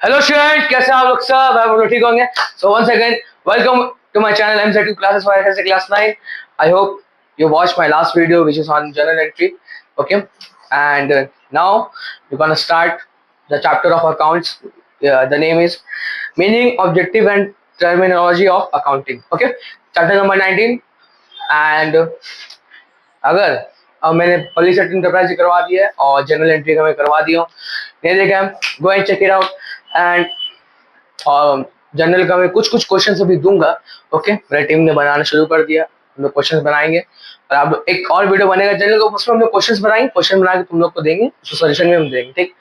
Hello student, कैसे आप लोग? सब आप लोग ठीक होंगे? So once again welcome to my channel MZ2 classes for FSA class 9. I hope you watched my last video which is on journal entry. Okay, and now we're gonna start the chapter of accounts. The name is meaning, objective and terminology of accounting. Okay, chapter number 19. And अगर अब मैंने public sector enterprise करवा दिया है और general entry का मैं करवा दिया हूँ, नहीं देखा, go and check it out. And general का मैं कुछ कुछ क्वेश्चन अभी दूंगा. ओके, मेरी टीम ने बनाना शुरू कर दिया. हम लोग क्वेश्चन बनाएंगे और आप लोग एक और वीडियो बनेगा जनरल को, उसमें हम लोग क्वेश्चन बनाएंगे. क्वेश्चन बना के तुम लोग को देंगे, उसको सॉल्यूशन भी हम देंगे. ठीक,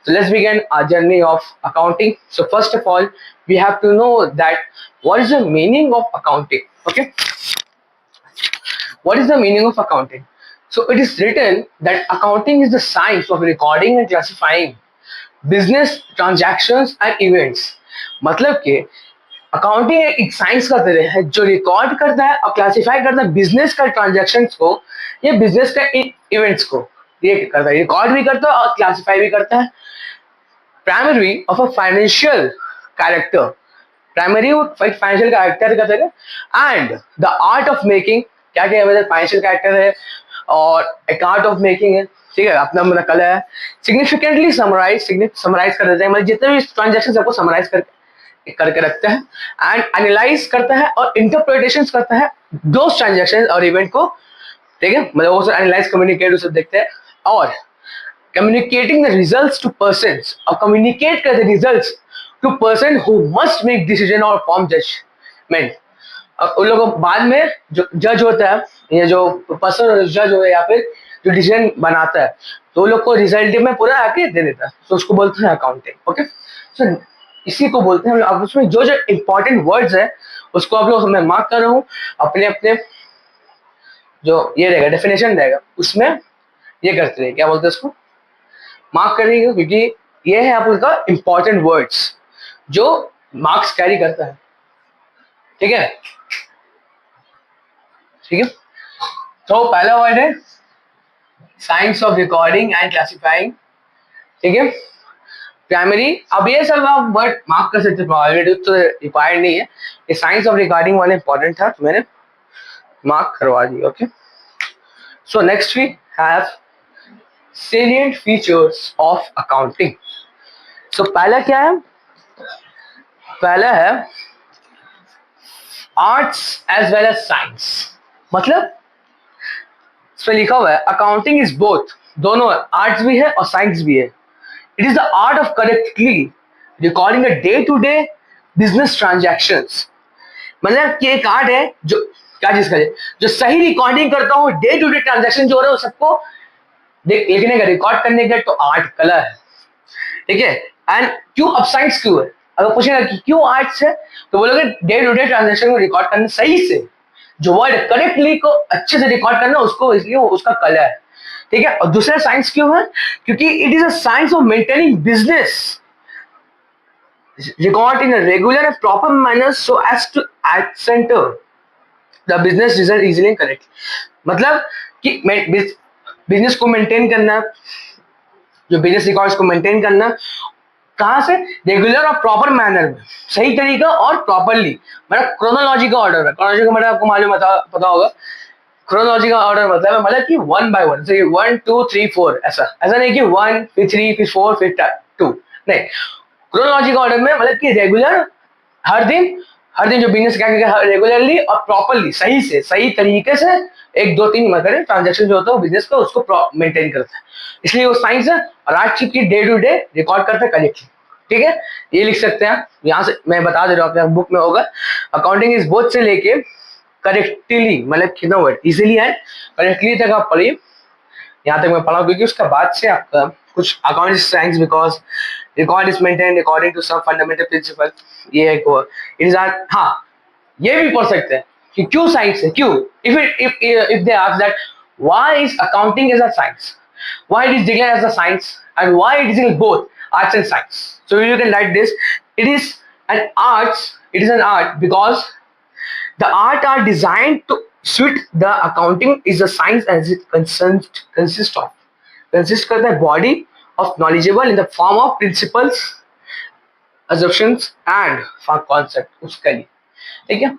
so let's begin our journey of accounting. So first of all, we have to know that what is the meaning of accounting. Okay, what is the meaning of accounting? So it is written that accounting is the science of recording and classifying business transactions and events. मतलब कि accounting एक science का तरह है जो record करता है और क्लासिफाई करता है बिजनेस का ट्रांजैक्शंस को या बिजनेस का इवेंट्स को. ये करता है, रिकॉर्ड भी करता है और क्लासिफाई भी करता है. Primary of a financial character, primary financial character का तरह. And the art of making, क्या क्या है, फाइनेंशियल कैरेक्टर है और एक आर्ट ऑफ मेकिंग है. ठीक है, अपना अपना कलर है. सिग्निफिकेंटली समराइज कर देते हैं, मतलब जितने भी ट्रांजेक्शन सबको समराइज करके रखता है. एंड एनालाइज करता है और इंटरप्रिटेशन करता है दो ट्रांजेक्शन और इवेंट को. ठीक है, मतलब वो सब एनालाइज कम्युनिकेट सब देखते हैं. और communicating the results to persons, और कम्युनिकेट करते results to person who must make decision और फॉर्म जजमेंट. अब उन लोगों को बाद में जो जज होता है या जो पर्सन जज हो या फिर जो डिसीजन बनाता है, तो लोग को रिजल्ट में पूरा आके दे देता है. तो उसको बोलते हैं अकाउंटिंग. ओके, सो इसी को बोलते हैं. अब उसमें जो जो इंपॉर्टेंट वर्ड्स है उसको आप लोग मैं मार्क कर रहा हूँ. अपने अपने जो ये रहेगा डेफिनेशन रहेगा उसमें ये करते रहे, क्या बोलते हैं उसको मार्क करेंगे, क्योंकि ये है आप लोग का इंपॉर्टेंट वर्ड्स जो मार्क्स कैरी करता है. ठीक है, ठीक है. तो पहला वर्ड है science of recording and classifying. ठीक है, प्राइमरी. अब ये सब आप वर्ड मार्क कर सकते हो, तो रिक्वायर्ड नहीं है. ये साइंस ऑफ रिकॉर्डिंग वाला इंपॉर्टेंट था तो मैंने मार्क करवा दी. Okay, so next we have salient features of accounting. So पहला क्या है? पहला है arts as well as science. मतलब इसमें लिखा हुआ है अकाउंटिंग इज बोथ, दोनों आर्ट्स भी है और साइंस भी है. It is the art of correctly recording a day to day business transactions. मतलब कि एक आर्ट है जो क्या चीज करे, जो सही रिकॉर्डिंग करता हूँ डे टू डे ट्रांजैक्शन जो हो रहा है सबको लिखने का, रिकॉर्ड करने का. तो आर्ट कला है. ठीक है, एंड क्यों अब साइंस क्यों है? अगर पूछेगा कि क्यों आर्ट्स है तो बोलोगे डे टू डे ट्रांजैक्शन को रिकॉर्ड करना सही से, जो वर्ड करेक्टली को अच्छे से रिकॉर्ड करना उसको, इसलिए उसका कला है. ठीक है, और दूसरा साइंस क्यों है? क्योंकि it is a science of maintaining business record in a regular and proper manner so as to center the business result easily and correctly. मतलब कि बिजनेस को मेंटेन करना, जो बिजनेस रिकॉर्ड्स को मेंटेन करना कहाँ से? रेगुलर और प्रॉपर मैनर में, सही तरीका और प्रॉपरली. मतलब क्रोनोलॉजी का ऑर्डर है. क्रोनोलॉजी का मतलब आपको मालूम पता होगा. क्रोनोलॉजी का ऑर्डर मतलब कि 1 by 1, 1 2 3 4, ऐसा नहीं कि 1 फिर 3 फिर 4 फिर 2, नहीं. क्रोनोलॉजी का ऑर्डर में मतलब कि रेगुलर, हर दिन जो बिजनेस क्या रेगुलरली और प्रॉपरली, सही तरीके से 1 2 3 मतलब ट्रांजेक्शन जो होता है बिजनेस का उसको मेंटेन करता है. इसलिए वो साइंस है. और आज की डे टू डे रिकॉर्ड करते हैं करेक्टली. ठीक है, ये लिख सकते हैं. यहाँ से मैं बता दे रहा हूँ, अपने बुक में होगा अकाउंटिंग इज बोथ से लेके करेक्टली, मतलब कितना वर्ड इजिली है करेक्टली तक आप पढ़िए. यहाँ तक मैं पढ़ा क्योंकि उसका बाद से आपका कुछ accounting science, because record is maintained according to some fundamental principle. ये एक इट इज आर. हाँ, ये भी पढ़ सकते हैं कि क्यों साइंस है, क्यों. If they ask that why is accounting as a science, why it is declared as a science and why it is in both arts and science. So you can write this. It is an art because the art are designed to suit the accounting is a science as it consists करता है body of knowledgeable in the form of principles assumptions and concept उसके लिए, ठीक है।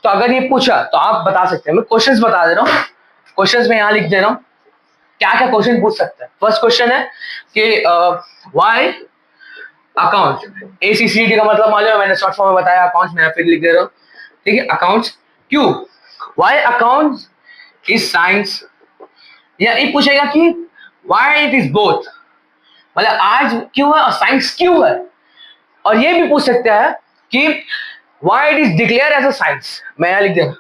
तो अगर ये पूछा तो आप बता सकते हैं, मैं क्वेश्चंस बता दे रहा हूँ, क्वेश्चंस में यहाँ लिख दे रहा हूँ क्या क्या क्वेश्चन पूछ सकते हैं। फर्स्ट क्वेश्चन है कि व्हाई अकाउंट, एसीसीडी का मतलब मालूम है, मैंने शॉर्ट फॉर्म में बताया, अकाउंट्स में फिर लिख दे रहा हूँ, ठीक है। अकाउंट्स क्यों, व्हाई अकाउंट्स इज साइंस, या ये पूछेगा कि व्हाई इट इज बोथ, मतलब आज क्यों है और साइंस क्यों है। और ये भी पूछ सकता है कि why it is declare as a science, मैं यहाँ लिख देगा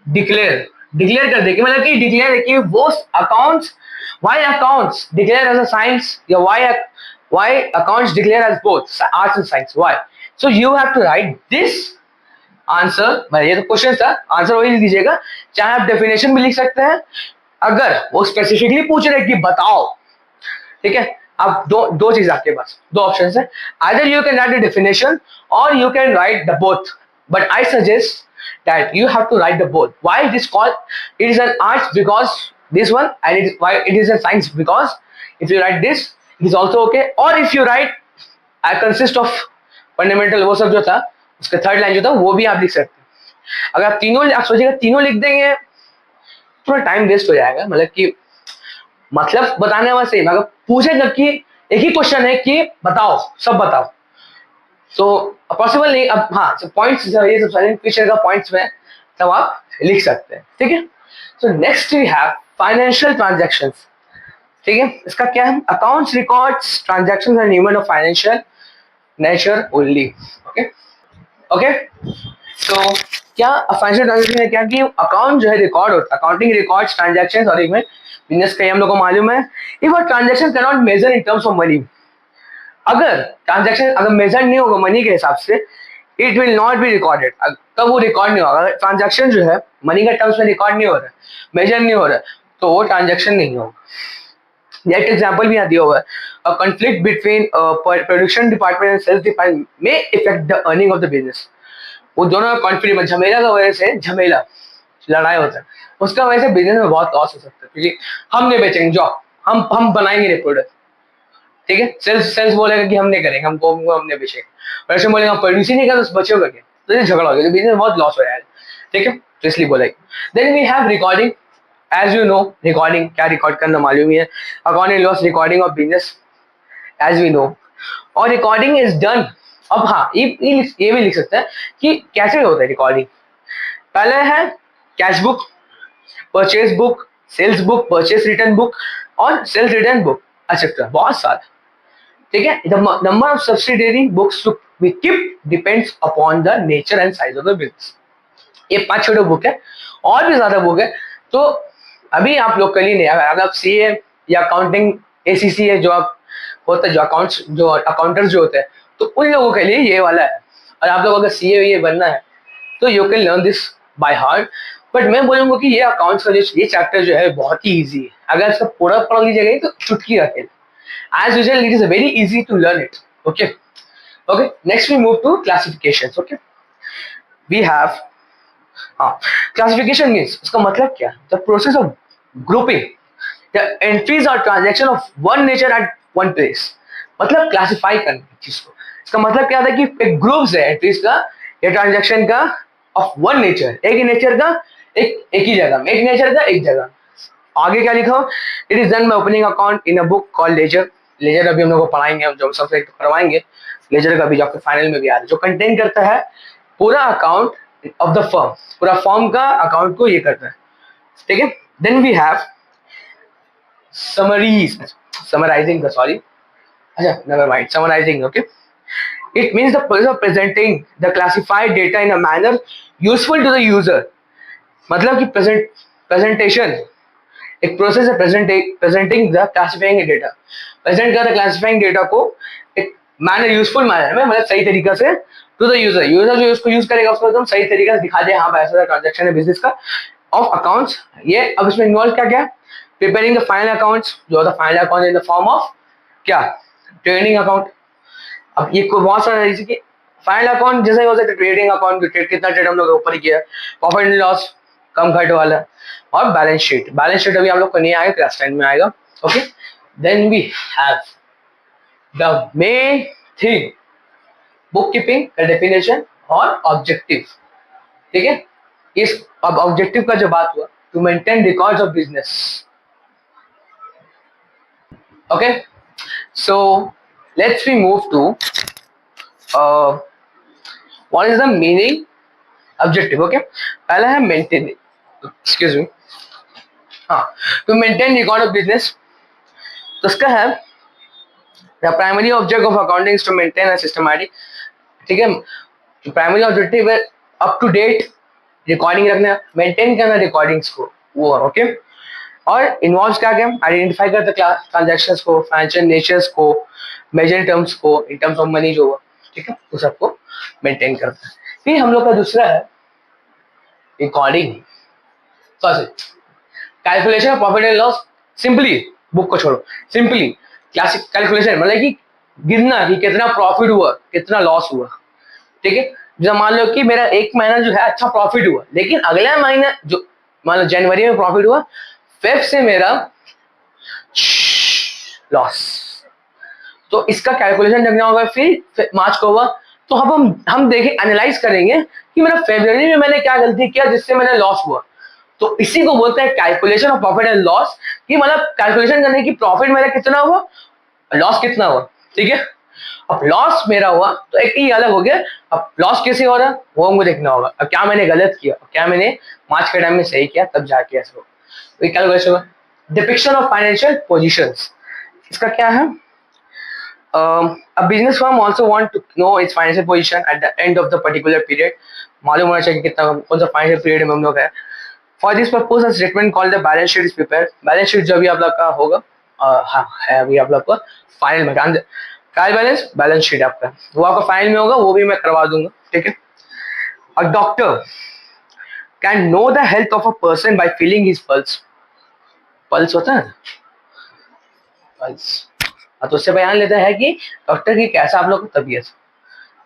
डिक्लेयर, डिक्लेयर कर देगी, मतलब कि डिक्लेयर है कि वो accounts, why accounts declare as a science, या why accounts declare as both arts and science, why. So you have to write this answer, ये तो क्वेश्चन था, आंसर वही लिख दीजिएगा, चाहे आप डेफिनेशन भी लिख सकते हैं अगर वो स्पेसिफिकली पूछ रहे कि बताओ, ठीक है। अब दो चीज आपके पास, दो ऑप्शन है, either you can write the definition और you can write the both, but I suggest that you have to write the both. Why it is called, it is an arts because this one, and it is why it is a science because if you write this it is also okay, or if you write I consist of fundamental वो सब जो था उसका third line जो था वो भी आप लिख सकते हैं। अगर आप तीनों, आप सोचिएगा तीनों लिख देंगे थोड़ा टाइम वेस्ट हो जाएगा, मतलब कि मतलब बताने वाला सही, मगर पूछेगा कि एक ही क्वेश्चन है कि बताओ, सब बताओ, तो पॉसिबल नहीं। अब हाँ, पॉइंट्स ये सब साइलेंट फीचर का पॉइंट्स में तब आप लिख सकते हैं, ठीक है। So next we have financial transactions, ठीक है। इसका क्या है, accounts records transactions and event of financial nature only, okay okay. तो क्या फाइनेंशियल ट्रांजैक्शन है, क्या कि अकाउंट जो है रिकॉर्ड होता है, अकाउंटिंग रिकॉर्ड्स ट्रांजैक्शंस और इवेंट, बिजनेस का हम लोग को मालूम है, if a transaction can not measure in terms of money, अगर ट्रांजैक्शन अगर मेजर नहीं होगा मनी के हिसाब से, it will not be recorded, तब वो रिकॉर्ड नहीं होगा। अगर ट्रांजैक्शन जो है मनी के टर्म्स में रिकॉर्ड नहीं हो रहा है, मेजर नहीं हो रहा है, तो वो ट्रांजैक्शन नहीं होगा। नेट एग्जांपल भी यहाँ दिया हुआ है, a conflict between production department and sales department में effect the earning of the business, वो दोनों का कॉन्फ्लिक्ट, झमेला का वजह से, झमेला लड़ाई होता है, उसका वजह से बिजनेस में बहुत लॉस हो सकता है, क्योंकि हम नहीं बेचेंगे जॉब, हम बनाएंगे नहीं प्रोडक्ट, ठीक है। सेल्स सेल्स बोलेगा कि हम नहीं करेंगे, हमको हमने बेचेगा, वैसे बोलेगा हम प्रोड्यूस ही नहीं करें तो बचेगा क्या, तो ये झगड़ा हो गया, बिजनेस में बहुत लॉस हो जाएगा, ठीक है। तो इसलिए बोलेगा। Then we have recording, as you know recording क्या, रिकॉर्ड करना मालूम ही है, accounting loss recording of business as we know, और रिकॉर्डिंग इज डन। अब हाँ, ये भी लिख सकते हैं कि कैसे होता है रिकॉर्डिंग। पहले है cash book, purchase book, sales book, purchase return book और सेल्स रिटर्न बुक, एक्सेट्रा, बहुत सारे, ठीक है। The number of subsidiary books to be keep depends upon the nature and size of the business. ये 5 छोटे book है, और भी ज्यादा बुक है, तो अभी आप लोग के लिए नहीं, अगर आप सीए या अकाउंटिंग एसीसी है जो आप होता है, जो अकाउंट्स जो अकाउंटर्स जो होते हैं, तो उन लोगों के लिए ये वाला है। और आप लोग अगर सीए ये बनना है तो you can learn this by heart, but मैं बोलूंगा कि ये अकाउंट्स का जो ये चैप्टर जो है बहुत ही ईजी है, अगर इसका पूरा पढ़ लीजिएगा तो चुटकी रखेगा। As usual, it is very easy to learn it. Okay. Okay. Next, we move to classifications. Okay. We have classification means इसका मतलब क्या? The process of grouping the entries or transaction of one nature at one place. मतलब classify करना चीज को। इसका मतलब क्या था कि एक ग्रुप्स है एंट्रीज का या ट्रांजैक्शन का ऑफ वन नेचर, एक ही नेचर का एक ही जगह में, एक नेचर का एक जगह। आगे क्या लिखा, it is done by opening account in a book called ledger. Ledger अभी हम लोग को पढ़ाएंगे, हम जो सबसे करवाएंगे लेजर का भी, जो आपके फाइनल में भी आ रहा है, जो कंटेन करता है पूरा अकाउंट ऑफ द फर्म, पूरा फर्म का अकाउंट को ये करता है, ठीक है। Then we have summaries, summarising का, सॉरी, अच्छा never mind, summarising, okay. It means the process of presenting the classified data in a manner useful to the user, मतलब कि प्रेजेंटेशन एक प्रोसेस है, presenting the classifying data, present कर classifying data को एक manner, useful manner में, मतलब सही तरीका से टू द यूजर, यूजर जो उसको यूज करेगा उसको एकदम सही तरीके से दिखा दे, हाँ भाई ऐसा ट्रांजैक्शन है बिजनेस का ऑफ अकाउंट्स ये। अब इसमें इन्वॉल्व क्या क्या, प्रिपेयरिंग द फाइनल अकाउंट्स, जो the final account in the form of क्या, ट्रेडिंग अकाउंट। अब ये बहुत सारा जैसे कि फाइनल अकाउंट जैसे हो सकता है ट्रेडिंग अकाउंट, ट्रेड कितना ट्रेड हम लोग ऊपर ही किया, प्रॉफिट एंड लॉस कम घट वाला, और बैलेंस शीट, बैलेंस शीट अभी आप लोग को नहीं आएगा, क्लास 10 में आएगा, okay. Then we have the main thing, book keeping का डेफिनेशन और ऑब्जेक्टिव। ठीक है, इस अब ऑब्जेक्टिव का जो बात हुआ, to maintain records of business. Okay, so let's we move to what is the meaning objective. Okay, पहला है मेंटेन, एक्सक्यूज मी, हाँ, to maintain record of business. तो इसका है the primary object of accounting is to maintain a systematic. ठीक है, primary objective है up to date recording रखना, मेंटेन करना रिकॉर्डिंग्स को, वो ओके। और इन्वॉल्व क्या क्या, आइडेंटिफाई करता ट्रांजेक्शंस को, फाइनेंशियल नेचर्स को, मेजर टर्म्स को, इन टर्म्स ऑफ मनी जो हुआ, ठीक है, उस सबको मेंटेन करता है। फिर हम लोग का दूसरा है recording, calculation of profit and loss. Simply, book को छोड़ो, सिंपली क्लासिक कैलकुलेशन मतलब कि गिनना कि कितना प्रॉफिट हुआ कितना लॉस हुआ। ठीक है, जब मान लो कि मेरा एक महीना जो है अच्छा प्रॉफिट हुआ, लेकिन अगला महीना जो मान लो जनवरी में प्रॉफिट हुआ, फेब से मेरा लॉस, तो इसका कैलकुलेशन रखना होगा। फिर मार्च को हुआ तो हम देखें, एनालाइज करेंगे कि मेरा फरवरी में मैंने क्या गलती किया जिससे मैंने लॉस हुआ। तो इसी को बोलते हैं calculation of profit and loss, कि मतलब कैलकुलेशन करने की प्रॉफिट मेरा कितना हुआ, लॉस कितना हुआ। ठीक है, अब लॉस मेरा हुआ तो एक ही अलग हो गया, अब लॉस कैसे हो रहा वो हमको देखना होगा। अब क्या मैंने गलत किया, क्या मैंने मार्च के टाइम में सही किया, तब जाके ऐसा हो। कैलकुलेशन होगा। डिपिक्शन ऑफ फाइनेंशियल पोजीशंस, इसका क्या है, a business firm also want to know its financial position at the end of the particular period। मालूम होना चाहिए कितना कौन सा फाइनेंशियल पीरियड में हम लोग है। For this purpose a statement called the balance sheet is prepared. Balance sheet जो अभी आप लोग का होगा, हाँ है अभी आप लोग का फाइनल में, ट्रायल बैलेंस बैलेंस शीट आपका वो आपका फाइनल में होगा, वो भी मैं करवा दूंगा। ठीक है, a doctor can know the health of a person by feeling his pulse. Pulse होता है पल्स, तो उससे बयान लेता है कि डॉक्टर की कैसा आप लोग की तबीयत,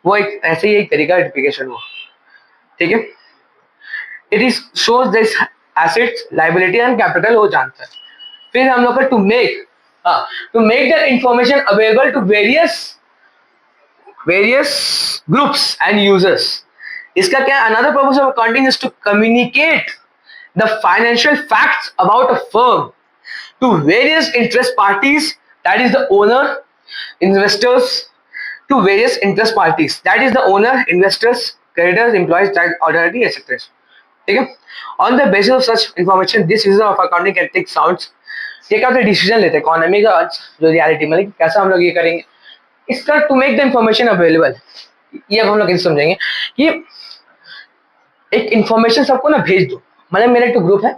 वो एक ऐसे ही एक तरीका आइडेंटिफिकेशन हुआ। ठीक है, it is shows this assets liability and capital वो जानता है। फिर हम लोग का to make the information available to various groups and users. इसका क्या, another purpose of accounting is to communicate the financial facts about a firm to various interest parties, that is the owner, investors, to various interest parties, that is the owner, investors, creditors, employees, tax authority, etc। ठीक है, on the basis of such information this user of accounting can take sounds, ये क्या होता है, decision लेते हैं economy का जो रियलिटी में, कैसा हम लोग ये करेंगे। इसका to make the information available, ये अब हम लोग कैसे समझेंगे कि एक इंफॉर्मेशन सबको ना भेज दो। मतलब मेरा एक ग्रुप है,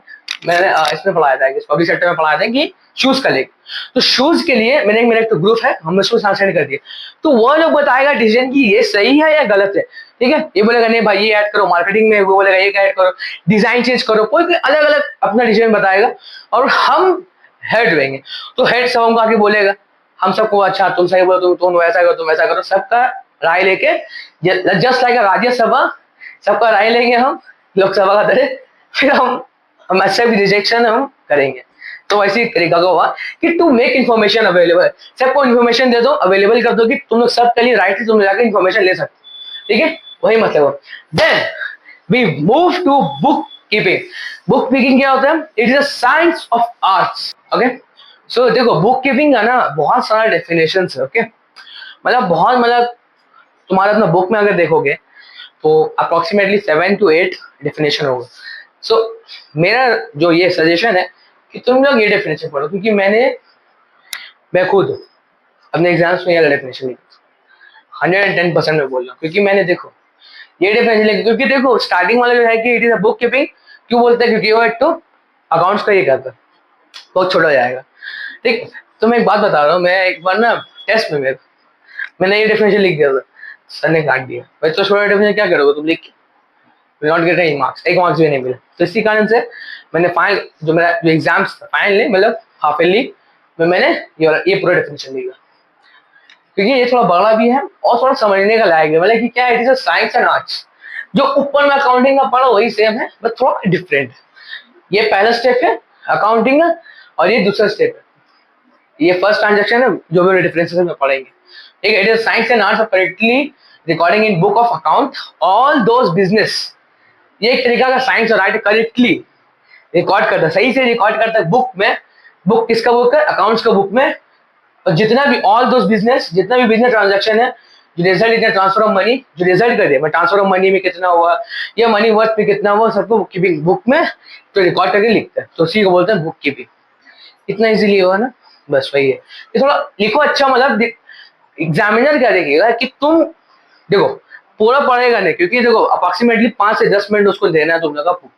मैंने इसमें पढ़ाया था, पब्लिक सेक्टर में पढ़ाया था कि शूज का लेक, तो शूज के लिए मैंने मेरा एक ग्रुप है, हमने शूज सेंड कर दिया, तो वो लोग बताएगा डिसीजन कि ये सही है या गलत है। ठीक है, ये बोलेगा नहीं भाई ये ऐड करो मार्केटिंग में, वो बोलेगा ये ऐड करो, डिजाइन चेंज करो, कोई कोई अलग अलग अपना डिसीजन बताएगा, और हम हेड रहेंगे। तो हेड सब हमको आके बोलेगा, हम सबको अच्छा तुम सही बोलो, तुम वैसा करो, तुम वैसा करो, सबका राय लेके, जस्ट लाइक राज्यसभा, सबका राय लेंगे हम लोकसभा का तरह, फिर हम अच्छा भी रिजेक्शन हम करेंगे। तो वैसे ही तरीका का हुआ कि टू मेक इन्फॉर्मेशन अवेलेबल, सबको इन्फॉर्मेशन दे दो, अवेलेबल कर दो कि तुम लोग सब के लिए राइट है, तुम जाकर इन्फॉर्मेशन ले सकते। ठीक है, वही मतलब हो। Then we move to book keeping. Book keeping क्या होता है, it is a science of arts. Okay, so देखो बुक कीपिंग का ना बहुत सारा डेफिनेशन है। ओके, मतलब बहुत, मतलब तुम्हारा अपना बुक में अगर देखोगे तो अप्रोक्सीमेटली 7 to 8 डेफिनेशन होगा। सो मेरा जो ये सजेशन है कि तुम लोग ये डेफिनेशन पढ़ो, क्योंकि मैं खुद अपने एग्जाम्स में ये डेफिनेशन लिखा 110% में बोल रहा हूँ, क्योंकि मैंने देखो ये डेफिनेशन लिखी, क्योंकि देखो स्टार्टिंग वाला जो है कि it is a book keeping, क्यों बोलते हैं, क्योंकि वो एक तो अकाउंट्स का ये करता है, बहुत छोटा हो जाएगा। ठीक, तो मैं एक बात बता रहा हूँ, मैं एक बार ना टेस्ट में मैंने ये डेफिनेशन लिख दिया था, सर ने काट दिया, भाई तो छोटा डेफिनेशन क्या करोगे तुम लिख के, नॉट गेट एनी मार्क्स, एक मार्क्स भी नहीं मिला। तो इसी कारण से मैंने फाइनल जो मेरा जो एग्जाम्स था, फाइनली मतलब हाफ ईयरली में मैंने ये पूरा डेफिनेशन लिखा, क्योंकि ये थोड़ा बड़ा भी है और थोड़ा समझने का लायक है। मतलब कि क्या, it is a science and arts, जो ऊपर में अकाउंटिंग का पढ़ा वही सेम है, बट थोड़ा डिफरेंट है। ये पहला स्टेप है अकाउंटिंग का, और ये दूसरा स्टेप है, ये फर्स्ट ट्रांजेक्शन है, जो भी डिफरेंसेस में पढ़ेंगे। ठीक है, it is science and arts correctly recording in book of account all those business, ये एक तरीका का साइंस और राइट करेक्टली रिकॉर्ड करता है, सही से रिकॉर्ड करता है बुक में। बुक किसका बुक है? अकाउंट्स का बुक में। और जितना भी ऑल दोज बिजनेस, जितना भी बिजनेस ट्रांजेक्शन है, जो रिजल्ट इतना ट्रांसफर ऑफ मनी, जो रिजल्ट कर दिया ट्रांसफर ऑफ मनी में कितना हुआ या मनी वर्थ में कितना हुआ, सबको बुक कीपिंग बुक में तो रिकॉर्ड करके लिखते हैं, तो उसी को बोलते हैं बुक कीपिंग। इतना इजीली हुआ ना, बस वही है। ये थोड़ा लिखो अच्छा, मतलब एग्जामिनर क्या देखेगा कि तुम देखो पूरा पढ़ेगा नहीं, क्योंकि देखो अप्रोक्सीमेटली 5 से 10 मिनट उसको देना है तुम लोग का,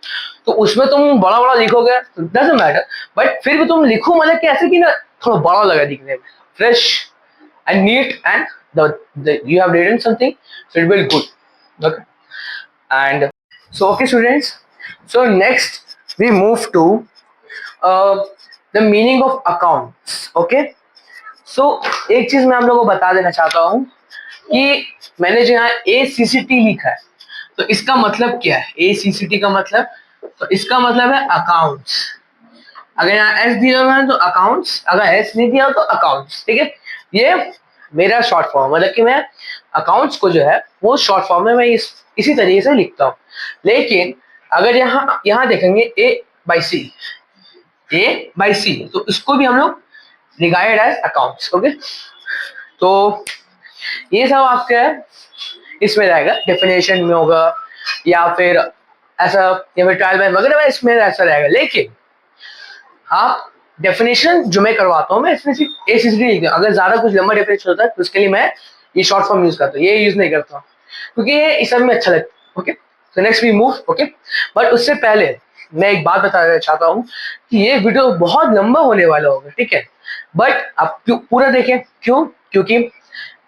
तो उसमें तुम बड़ा बड़ा लिखोगे डजंट मैटर, बट फिर भी तुम लिखो मतलब कि ऐसे कि ना थोड़ा बड़ा लगा दिखने में, fresh and neat, and you have written something, so it will be good. Okay, and so okay students, so next we move to uh, the meaning of accounts. Okay, so एक चीज मैं आप लोगों को बता देना चाहता हूँ कि मैंने जो यहाँ ACCT लिखा है, तो इसका मतलब क्या है? ACCT का मतलब, तो इसका मतलब है अकाउंट्स। अगर यहाँ एस दिया हुआ है तो अकाउंट्स, अगर एस नहीं दिया हो तो अकाउंट्स। ठीक है, ये मेरा शॉर्ट फॉर्म, मतलब कि मैं अकाउंट्स को जो है वो शॉर्ट फॉर्म में मैं इसी तरीके से लिखता हूँ। लेकिन अगर यहाँ देखेंगे A by C, तो इसको भी हम लोग रिगार्डेड एज अकाउंट्स। ओके, तो ये सब आपका इसमें रहेगा, डेफिनेशन में होगा या फिर ऐसा, या फिर ट्रायल बैन वगैरह में इसमें ऐसा रहेगा। लेकिन हाँ, डेफिनेशन जो मैं करवाता हूँ मैं इसमें सिर्फ ACCT लिखता हूँ। अगर ज्यादा कुछ लंबा डेफिनेशन होता है तो उसके लिए मैं ये शॉर्ट फॉर्म यूज करता हूँ, ये यूज नहीं करता हूँ क्योंकि ये इस सब में अच्छा लगता है। ओके, तो next we move. Okay, but उससे पहले मैं एक बात बताना चाहता हूँ कि ये वीडियो बहुत लंबा होने वाला होगा, ठीक है, बट आप पूरा देखें। क्यों? क्योंकि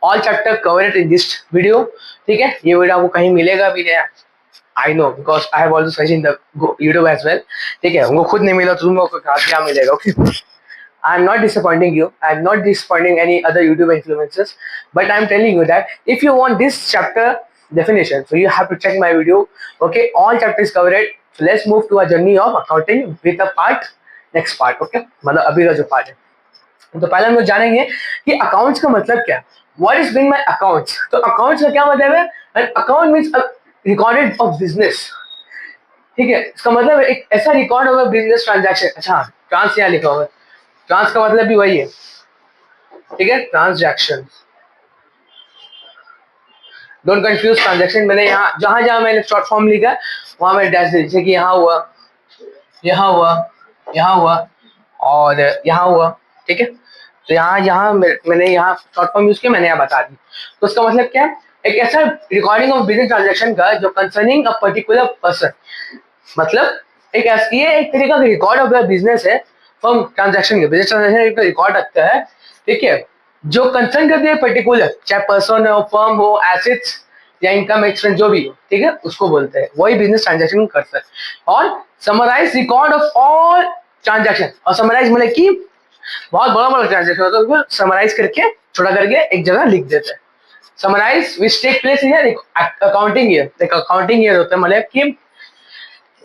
all chapter covered in this video. ठीक है, ये वीडियो आपको कहीं मिलेगा भी नहीं, I know because I have also searched in the YouTube as well. ठीक है, उनको खुद नहीं मिला तो तुम लोगों को क्या मिलेगा? Okay, I'm not disappointing you. I'm not disappointing any other YouTube influencers, but I'm telling you that if you want this chapter definition, so you have to check my video. Okay, all chapters covered. So let's move to a journey of accounting with the part next part. Okay, मतलब अभी का जो part है, तो पहले हम लोग जानेंगे कि अकाउंट्स का मतलब क्या है। What is mean by accounts? तो अकाउंट्स का क्या मतलब है? An account means a recorded of business। ठीक है, इसका मतलब एक ऐसा रिकॉर्ड होगा बिजनेस ट्रांजैक्शन। अच्छा, ट्रांस यहाँ लिखा होगा, ट्रांस का मतलब भी वही है। ठीक है, ट्रांजैक्शन, डोंट कंफ्यूज ट्रांजैक्शन। मैंने यहाँ जहां जहां मैंने शॉर्ट फॉर्म लिखा वहां मैंने डैश दिया, जैसे कि यहाँ हुआ, यहाँ हुआ, यहाँ हुआ और यहाँ हुआ। ठीक है, तो यहाँ यहाँ मैंने यहाँ शॉर्ट फॉर्म यूज किया, मैंने यहाँ बता दी। तो उसका मतलब क्या है? एक ऐसा रिकॉर्डिंग ऑफ बिजनेस ट्रांजैक्शन का जो कंसर्निंग अ पर्टिकुलर पर्सन, मतलब एक ऐसी ये एक तरीका का रिकॉर्ड ऑफ बिजनेस है, फर्म ट्रांजैक्शन के बिजनेस ट्रांजैक्शन एक रिकॉर्ड रखता है। ठीक है, जो कंसर्न करती है पर्टिकुलर, चाहे पर्सन हो, फर्म हो, एसेट्स या इनकम एक्सपेंस जो भी हो, ठीक है, उसको बोलते हैं, वही बिजनेस ट्रांजैक्शन करता है। और summarise record of all transaction, और समराइज मतलब कि बहुत बड़ा बड़ा ट्रांजैक्शन होता है उसको समराइज करके छोटा करके एक जगह लिख देते हैं। Summarise which take place in accounting year. एक अकाउंटिंग ईयर होता है, मतलब कि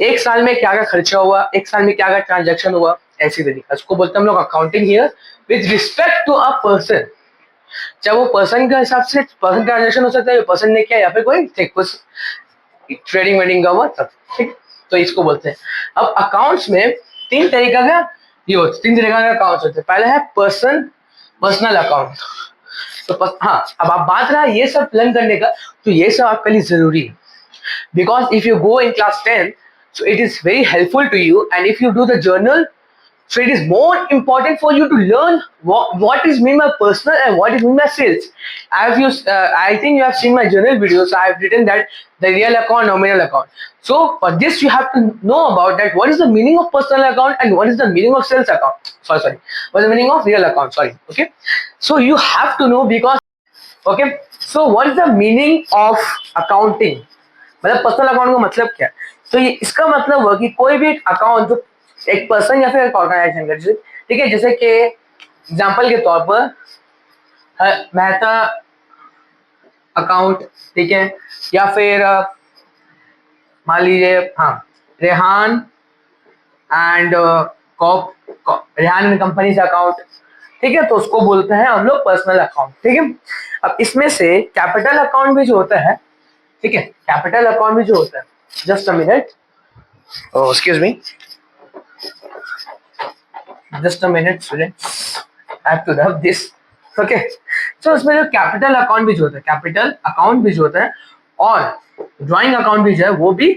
एक साल में क्या क्या खर्चा हुआ, एक साल में क्या क्या ट्रांजैक्शन हुआ, ऐसी तरीके उसको बोलते हैं हम लोग accounting year with respect to a person. चाहे वो पर्सन के हिसाब से पर्सन ट्रांजेक्शन हो सकता है, पर्सन ने किया या फिर कोई कुछ ट्रेडिंग वेडिंग का हुआ तब। ठीक, तो इसको बोलते हैं। अब अकाउंट्स में तीन तरीका का ये होता है, तीन तरीका का अकाउंट्स होते हैं। पहला है पर्सन, पर्सनल अकाउंट। तो हाँ, अब आप बात रहा ये सब प्लान करने का, तो ये सब आपके लिए जरूरी है, because if you go in class 10, so it is very helpful to you, and if you do the journal, so it is more important for you to learn what is mean by personal and what is mean by sales. I think you have seen my journal videos. I have written that the real account, nominal account. So for this you have to know about that what is the meaning of personal account and what is the meaning of sales account. Sorry, what is the meaning of real account? Sorry. Okay, so you have to know, because okay, so what is the meaning of accounting? मतलब personal account का मतलब क्या है? तो ये इसका मतलब हुआ कि कोई भी एक अकाउंट जो एक पर्सन या फिर एक ऑर्गेनाइजेशन का, ठीक है, जैसे कि एग्जांपल के तौर पर मेहता अकाउंट, ठीक है, या फिर मान लीजिए हाँ Rehan and Rehan and company account, ठीक है, तो उसको बोलते हैं हम लोग पर्सनल अकाउंट। ठीक है, अब इसमें से कैपिटल अकाउंट भी जो होता है, ठीक है, कैपिटल अकाउंट भी जो होता है, just a minute, excuse me, just a minute students, I have to rub this. Okay, so उसमें जो कैपिटल अकाउंट भी जो होता है, कैपिटल अकाउंट भी जो होता है, और ड्राइंग अकाउंट भी जो है वो भी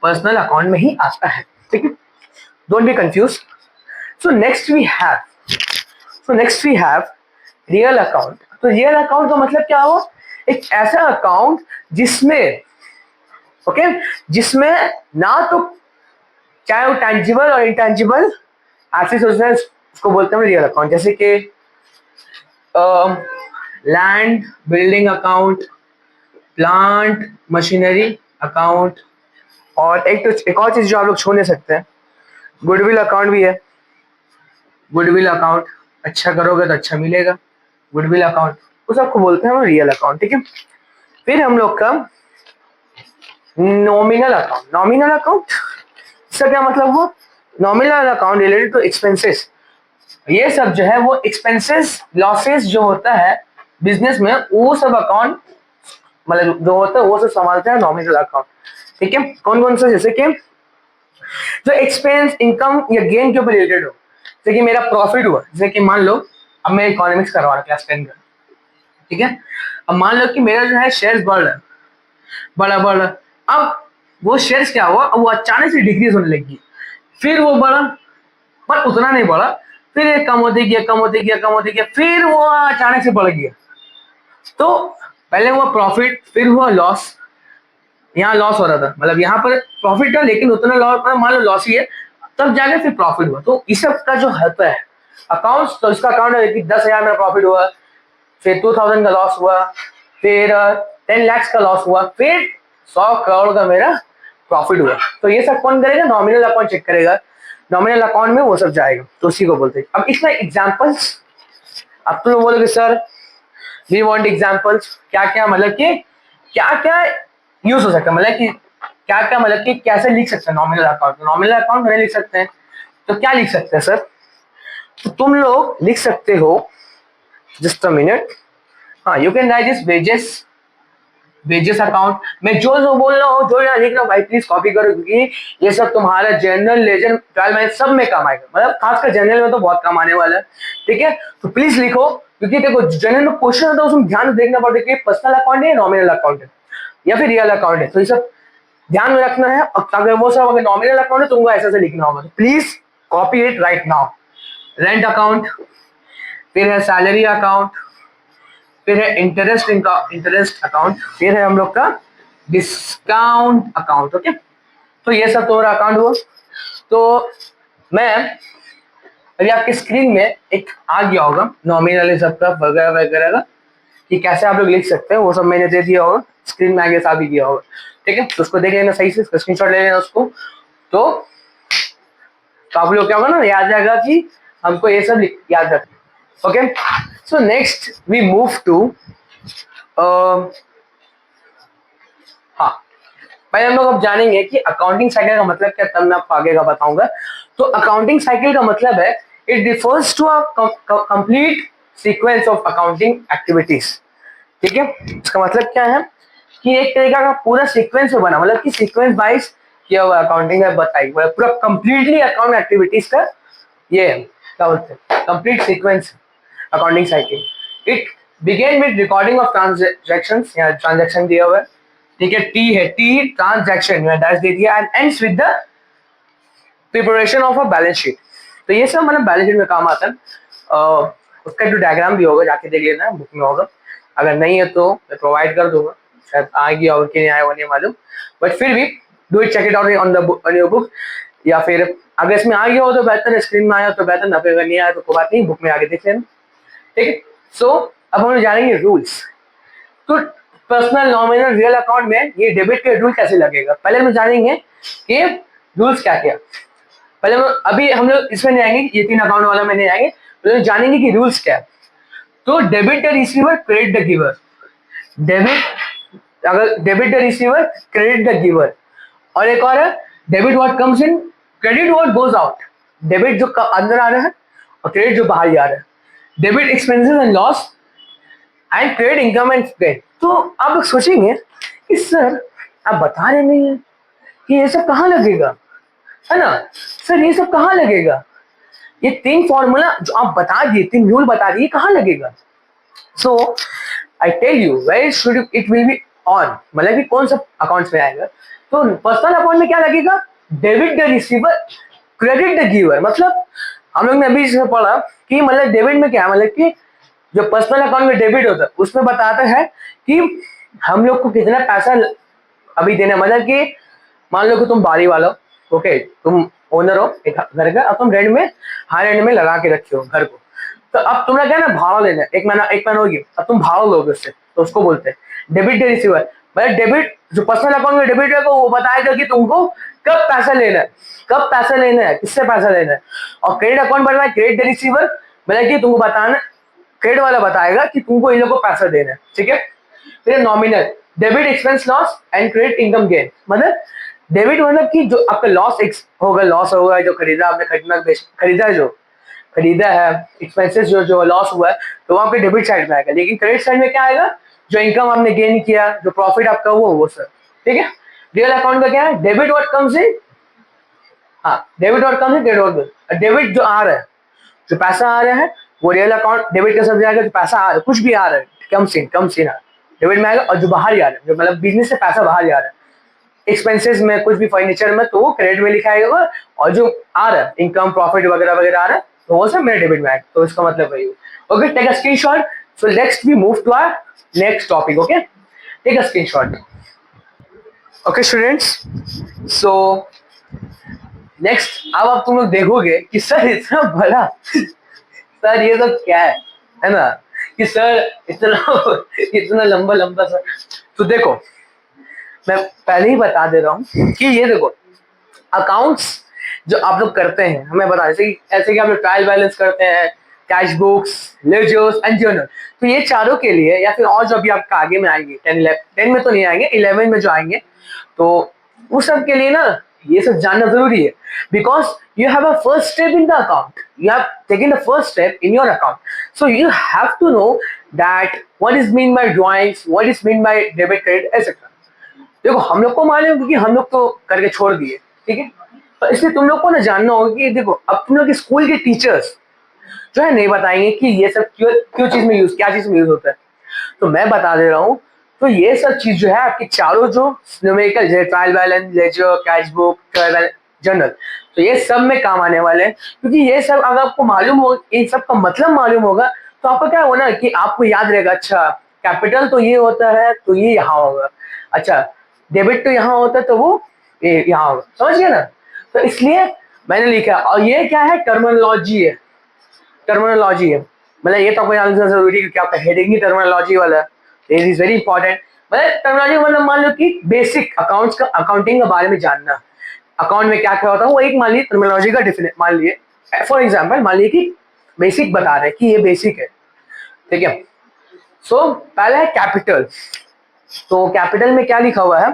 पर्सनल अकाउंट में ही आता है। ठीक है, don't be confuse. So next we have, real account. तो रियल अकाउंट का मतलब क्या हुआ, एक ऐसा अकाउंट जिसमें, ओके, जिसमें ना तो चाहे वो टेंजिबल और इंटेंजिबल एसेट्स होते हैं, उसको बोलते हैं रियल अकाउंट। जैसे कि land building account, plant machinery account, और एक और चीज जो आप लोग छोड़ नहीं सकते हैं, गुडविल अकाउंट भी है। गुडविल अकाउंट, अच्छा करोगे तो अच्छा मिलेगा, गुडविल अकाउंट, उस सबको बोलते हैं रियल अकाउंट। ठीक है, फिर हम लोग का नॉमिनल अकाउंट। नॉमिनल अकाउंट इसका क्या मतलब हुआ, nominal account related to expenses. ये सब जो है वो एक्सपेंसेस लॉसेस जो होता है बिजनेस में, वो सब अकाउंट मतलब जो होता है वो सब संभालते हैं नॉमिनल अकाउंट। ठीक है, कौन कौन सा, जैसे कि जो एक्सपेंस इनकम या गेन के ऊपर रिलेटेड हो, जैसे कि मेरा प्रॉफिट हुआ, जैसे कि मान लो अब मैं इकोनॉमिक्स करवा रहा क्लास 10 का, ठीक है, अब मान लो कि मेरा जो है शेयर्स बढ़ रहा है, बढ़ा, अब वो शेयर्स क्या हुआ, अब वो अचानक से डिक्रीज होने लगी, फिर वो बढ़ा पर उतना नहीं बढ़ा, फिर ये कम होते गया, फिर वो अचानक से बढ़ गया। तो पहले हुआ प्रॉफिट, फिर हुआ लॉस। यहाँ लॉस हो रहा था, मतलब यहाँ पर प्रॉफिट था लेकिन उतना लॉस, मान लो लॉस ही है, तब जाके फिर प्रॉफिट हुआ। तो इस सब का जो होता है अकाउंट, तो इसका अकाउंट है कि 10,000 मेरा प्रॉफिट हुआ, फिर 2,000 का लॉस हुआ, फिर 10 लाख का लॉस हुआ, फिर 100 करोड़ का मेरा प्रॉफिट हुआ। तो ये सब कौन करेगा, नॉमिनल अकाउंट चेक करेगा, नॉमिनल अकाउंट में वो सब जाएगा, तो उसी को बोलते हैं। अब इसमें एग्जांपल्स, अब तुम बोलोगे सर वी वांट एग्जांपल्स, क्या क्या मतलब कि क्या क्या यूज हो सकता है, मतलब कि क्या क्या मतलब कि कैसे लिख सकते हैं नॉमिनल अकाउंट। नॉमिनल अकाउंट में लिख सकते हैं, तो क्या लिख सकते हैं सर, तो तुम लोग लिख सकते हो, जस्ट अ मिनट, हाँ, you can right this wages account. मैं जो जो बोल रहा हूँ, जो यहाँ लिख रहा हूँ भाई प्लीज कॉपी करो, क्योंकि ये सब तुम्हारा जनरल लेजर ट्वेल्व में सब में काम आएगा, मतलब खासकर जनरल में तो बहुत काम आने वाला है। ठीक है, तो प्लीज लिखो, क्योंकि देखो जनरल में क्वेश्चन होता है उसमें ध्यान से देखना पड़ता है कि पर्सनल अकाउंट है, नॉमिनल अकाउंट है या फिर रियल अकाउंट है, तो ये सब ध्यान में रखना है। और अगर वो सब अगर नॉमिनल अकाउंट है तुमको ऐसे लिखना होगा, तो please copy it right now. Rent account, फिर है सैलरी अकाउंट, फिर है इंटरेस्ट अकाउंट, फिर है हम लोग का डिस्काउंट अकाउंट। ओके, तो ये सब तुम्हारा अकाउंट हुआ। तो मैं अभी आपके स्क्रीन में एक आ गया होगा नॉमिनल सब का वगैरह वगैरह का, कि कैसे आप लोग लिख सकते हैं, वो सब मैंने दे दिया होगा, स्क्रीन में आगे साथ भी दिया होगा। ठीक है, तो उसको देख लेना सही से, स्क्रीनशॉट ले लेना उसको, तो आप लोग क्या होगा ना, याद जाएगा कि हमको ये सब याद रखना। Okay, so next we move to, हाँ, पहले हम लोग अब जानेंगे कि अकाउंटिंग साइकिल का मतलब क्या, तब मैं आपको आगे का बताऊंगा। तो अकाउंटिंग साइकिल का मतलब है, it refers to a complete sequence of accounting activities. ठीक है, इसका मतलब क्या है कि एक तरीका का पूरा सीक्वेंस में बना, मतलब कि सीक्वेंस वाइज किया हुआ अकाउंटिंग है, बताई हुआ पूरा कंप्लीटली अकाउंट एक्टिविटीज का, ये क्या बोलते हैं, complete sequence accounting cycle. It began with recording of transactions, या ट्रांजैक्शन दिया हुआ है, ठीक है, टी है, टी ट्रांजैक्शन में डैश दे दिया, and ends with the preparation of a balance sheet. तो ये सब मतलब बैलेंस शीट में काम आता है। उसका जो डायग्राम भी होगा जाके देख लेना, बुक में होगा, अगर नहीं है तो मैं प्रोवाइड कर दूंगा, शायद आ गया और कि नहीं आया वो नहीं मालूम, बट फिर भी do it, check it out on your book, या फिर अगर इसमें आ गया हो तो बेहतर है, स्क्रीन में आया तो बेहतर, ना फिर अगर नहीं आया तो कोई बात नहीं, बुक में आगे देख लेना। ठीक है, सो अब हम जानेंगे रूल्स। तो पर्सनल नॉमिनल रियल अकाउंट में ये डेबिट के रूल कैसे लगेगा, पहले हम जानेंगे कि रूल्स क्या क्या। पहले अभी हम लोग इसमें नहीं आएंगे, ये 3 अकाउंट वाला में नहीं आएंगे, तो जानेंगे कि रूल्स क्या है। तो debit the receiver, credit the giver. Debit, अगर debit the receiver, credit the giver, और एक और है debit what comes in, credit what goes out. Debit जो अंदर आ रहा है और क्रेडिट जो बाहर जा रहा है। Debit expenses and loss and credit income and gain. तो आप लोग सोचेंगे कि सर आप बता रहे नहीं है कि ये सब कहाँ लगेगा, है ना सर, ये सब कहाँ लगेगा, ये 3 फॉर्मूला जो आप बता दिए, 3 रूल बता दिए, कहाँ लगेगा। So I tell you where should it will be on, मतलब कि कौन सा अकाउंट्स में आएगा। तो पर्सनल अकाउंट में क्या लगेगा, debit the receiver credit the giver. मतलब हम लोग ने अभी से पढ़ा कि मतलब डेबिट में क्या है, मतलब कि जो पर्सनल अकाउंट में डेबिट होता है उसमें बताता है कि हम लोग को कितना पैसा अभी देना, मतलब कि मान लो कि तुम बारी वाला हो, ओके, तुम ओनर हो एक घर का, अब तुम रेंट में हाई रेंट में लगा के रखे हो घर को, तो अब तुम्हें क्या है ना भाड़ा लेना है, एक महीना होगी, अब तुम भाड़ा लोगे उससे, तो उसको बोलते हैं डेबिट डे रिसीवर। मतलब डेबिट जो पर्सनल अकाउंट में डेबिट है वो बताएगा कि तुमको कब पैसा लेना है, कब पैसा लेना है, किससे पैसा लेना है। और क्रेडिट अकाउंट बनना है क्रेडिट डे रिसीवर, मतलब कि तुमको बताना, क्रेडिट वाला बताएगा कि तुमको इन लोगों को पैसा देना है, ठीक है। फिर nominal debit expense loss and credit income gain. मतलब डेबिट मतलब कि जो आपका लॉस होगा जो खरीदा आपने, खरीदा जो खरीदा है, एक्सपेंसेस जो जो लॉस हुआ है, तो वहां पे डेबिट साइड में आएगा। लेकिन क्रेडिट साइड में क्या आएगा, जो इनकम आपने गेन किया, जो प्रॉफिट आपका वो सर, ठीक है। रियल अकाउंट का क्या है, डेबिट व्हाट कम्स इन, हाँ debit what comes in, credit what goes. Debit जो आ रहा है, जो पैसा आ रहा है वो रियल अकाउंट डेबिट का सब जाएगा, जो पैसा आ रहा है कुछ भी आ रहा है कम सीन डेबिट में आएगा। और जो बाहर जा रहा है, जो मतलब बिजनेस से पैसा बाहर जा रहा है एक्सपेंसेस में, कुछ भी फर्नीचर में, तो वो क्रेडिट में लिखा आएगा। और जो आ रहा है इनकम प्रॉफिट वगैरह वगैरह आ रहा है, तो वो सब मेरे डेबिट में आएगा। तो इसका मतलब वही। Okay, take a screenshot. So next we move to our next topic. Okay, take a screenshot. Okay students, so next अब तुम लोग देखोगे कि सर इतना बड़ा, सर ये सब क्या है ना, कि सर इतना इतना लंबा लंबा सर। तो देखो मैं पहले ही बता दे रहा हूँ कि ये देखो अकाउंट्स जो आप लोग करते हैं, हमें बता जैसे ऐसे कि आप लोग ट्रायल बैलेंस करते हैं, cash books, ledgers and journal, तो ये चारों के लिए या फिर और जो भी आपका आगे में आएंगे 10 में तो नहीं आएंगे, 11 में जो आएंगे, तो उस सब के लिए ना ये सब जानना जरूरी है। Because you have a first step in the account, you have taken the first step in your account, so you have to know that what is mean by drawings, what is mean by debit credit etcetera. देखो हम लोग को मालूम क्योंकि हम लोग तो करके छोड़ दिए, ठीक है। तो इसलिए तुम लोग को ना जानना होगा कि देखो अब तुम लोग के स्कूल के टीचर्स जो है नहीं बताएंगे कि ये सब क्यों क्यों चीज में यूज, क्या चीज में यूज होता है, तो मैं बता दे रहा हूँ। तो ये सब चीज जो है आपके चारों जो न्यूमेरिकल जैसे trial balance, ledger, cash book, journal, तो ये सब में काम आने वाले हैं। क्योंकि ये सब अगर आपको मालूम हो, इन सब का मतलब मालूम होगा, तो आपको क्या होगा ना कि आपको याद रहेगा, अच्छा कैपिटल तो ये होता है तो ये यहाँ होगा, अच्छा डेबिट तो यहाँ होता है तो वो ये यहाँ होगा, समझ गया ना। तो इसलिए मैंने लिखा, और ये क्या है, टर्मिनोलॉजी है, टर्मिनोलॉजी है। मतलब ये तो आपको जानना जरूरी है कि आपका हेडिंग ही टर्मिनोलॉजी वाला है, इट इज वेरी इंपॉर्टेंट। मतलब टर्मिनोलॉजी मतलब मान लो कि बेसिक अकाउंट्स का, अकाउंटिंग के बारे में जानना, अकाउंट में क्या क्या होता है वो एक मान लीजिए टर्मिनोलॉजी का डिफिनेट मान लिए, फॉर एग्जाम्पल मान लीजिए कि बेसिक बता रहे हैं कि ये बेसिक है, ठीक है। सो पहला है कैपिटल। तो कैपिटल में क्या लिखा हुआ है,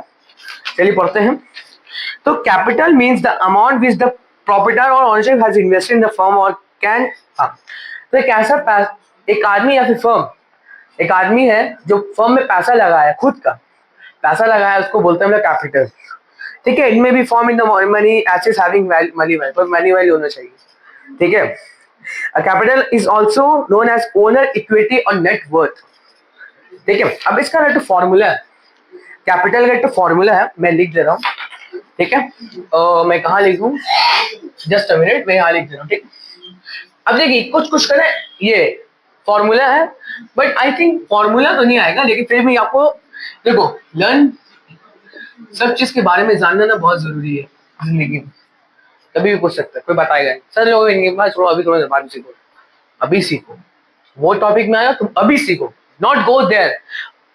चलिए पढ़ते हैं। तो capital means the amount which the proprietor और ownership has invested in the firm और कैन, तो एक ऐसा एक आदमी या फिर फर्म, एक आदमी है जो फर्म में पैसा लगाया, खुद का पैसा लगाया, उसको बोलते हैं कैपिटल, ठीक है। इनमें भी form in the money assets having money value, पर मनी वैल्यू होना चाहिए, ठीक है। Capital is also known as owner equity और नेट वर्थ, ठीक है। अब इसका ना तो फॉर्मूला है, कैपिटल का एक फॉर्मूला है, मैं लिख दे रहा हूँ, ठीक है। मैं कहाँ लिखूँ, जस्ट अ मिनट, मैं यहाँ लिख दे रहा हूँ, ठीक। अब देखिए कुछ कुछ का ना ये फॉर्मूला है, बट आई थिंक फॉर्मूला तो नहीं आएगा, लेकिन फिर भी आपको देखो लर्न सब चीज के बारे में जानना ना बहुत जरूरी है जिंदगी में। कभी भी पूछ सकता है, कोई बताएगा नहीं, सर लोग इनके पास छोड़ो, अभी तुम्हें बाद में सीखो, अभी सीखो, वो टॉपिक में आया तुम अभी सीखो, not go there.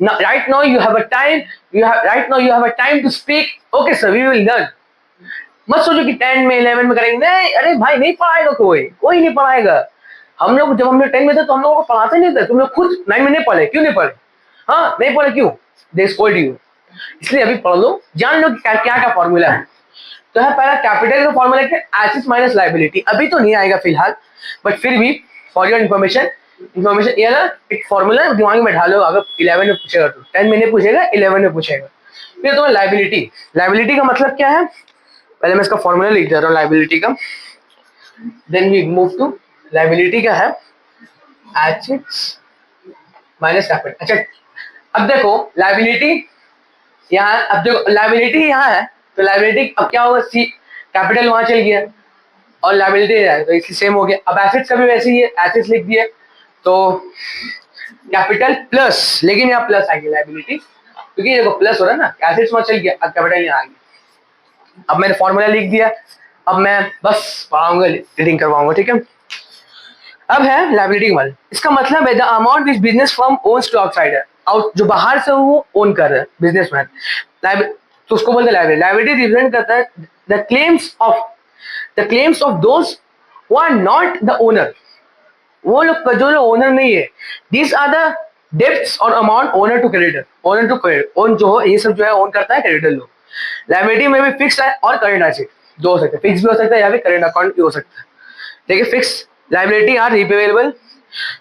Right now you have a time, right now you have a time to speak, okay sir we will learn. मत सोचो कि 10 में 11 में करेंगे, नहीं, अरे भाई नहीं पढ़ाएगा, कोई कोई नहीं पढ़ाएगा। हम लोग जब हम लोग 10 में थे तो हम लोगों को पढ़ाते नहीं थे, तुम लोग खुद 9 में नहीं पढ़े, क्यों नहीं पढ़े, हाँ नहीं पढ़े क्यों, दे स्कोल्ड यू। इसलिए अभी पढ़ लो, जान लो कि क्या क्या फॉर्मूला है। तो है पहला कैपिटल का फॉर्मूला है एसेट्स माइनस लायबिलिटी, अभी तो नहीं आएगा फिलहाल, बट फिर भी फॉर योर इन्फॉर्मेशन इन्फॉर्मेशन ये ना एक फॉर्मूला दिमाग में बैठा लो, अगर 11 में पूछेगा तो 10 में नहीं पूछेगा, 11 में पूछेगा। फिर तुम्हें लाइबिलिटी, लाइबिलिटी का मतलब क्या है, पहले मैं इसका फॉर्मूला लिख दे रहा हूँ लाइबिलिटी का, then we move to. Liability क्या है, एसेट्स माइनस कैपिटल। अच्छा अब देखो लाइबिलिटी यहाँ, अब देखो लाइबिलिटी यहाँ है तो लाइबिलिटी अब क्या होगा, सी कैपिटल वहां चल गया और लाइबिलिटी है तो इसलिए सेम हो गया। अब एसेट्स का भी वैसे ही है, एसेट्स लिख दिए तो कैपिटल प्लस, लेकिन यहाँ प्लस आ गया लाइबिलिटी क्योंकि देखो प्लस हो रहा है ना, एसेट्स वहां चल गया, अब कैपिटल यहाँ आ गया। अब मैंने फॉर्मूला लिख दिया, अब मैं बस पढ़ाऊंगा, रीडिंग करवाऊंगा, ठीक है। अब है लाइबिलिटी वाला, इसका मतलब है the amount which business firm owns to outsider, out जो बाहर से वो ओन कर रहा है बिजनेसमैन, तो उसको बोलते हैं लाइबिलिटी। लाइबिलिटी रिप्रेजेंट करता है the claims of those who are not the owner, वो लोग जो लोग ओनर नहीं है। दीज आर द डेब्ट्स और amount owner to creditor, owner to credit, own जो हो ये सब जो है ओन करता है क्रेडिटर लोग। लाइबिलिटी में भी फिक्स है और करंट एसेट दो हो सकते हैं, फिक्स भी हो सकता है या फिर करंट अकाउंट भी हो सकता है। देखिए fix liability are repayable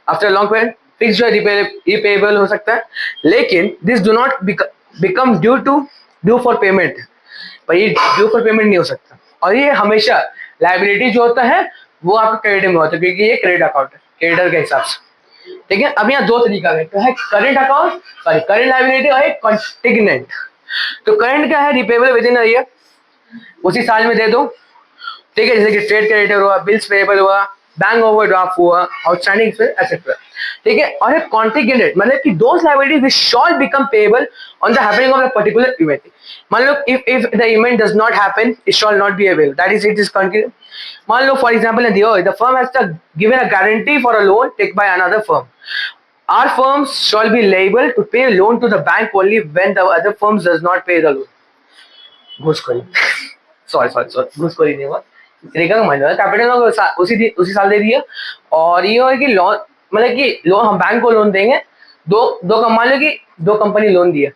after long period, fix जो है रिपेबल हो सकता है, लेकिन this do not become due for payment, पर ये ड्यू फॉर पेमेंट नहीं हो सकता। और ये हमेशा लाइबिलिटी जो होता है वो आपका क्रेडिट में होता है क्योंकि ये क्रेडिट अकाउंट है क्रेडिटर के हिसाब से, ठीक है। अब यहाँ दो तरीका है, तो है current account, sorry current liability और एक कॉन्टिगनेंट। तो करंट क्या है, repayable within a year, उसी साल में दे दो, ठीक है, जैसे कि ट्रेड क्रेडिटर हुआ, बिल्स पेएबल हुआ, बैंक ओवरड्राफ्ट हुआ, आउटस्टैंडिंग एक्सेट्रा, ठीक है। और एक कॉन्टिगेंट मतलब कि those liabilities which shall become payable on the happening of the particular event, मान लो if the event does not happen it shawl not be available, that is it is contingent. मान लो for example in the firm has given a guarantee for a loan take by another firm, our firms shall be liable to pay loan to the bank only when the other firms does not pay the loan. घूसखोरी, sorry घूसखोरी नहीं हुआ, तरीका का मतलब capital उसी साल दे दिया। और ये है कि लोन मतलब कि लोन हम बैंक को लोन देंगे, दो मान लो कि दो कंपनी लोन दिया,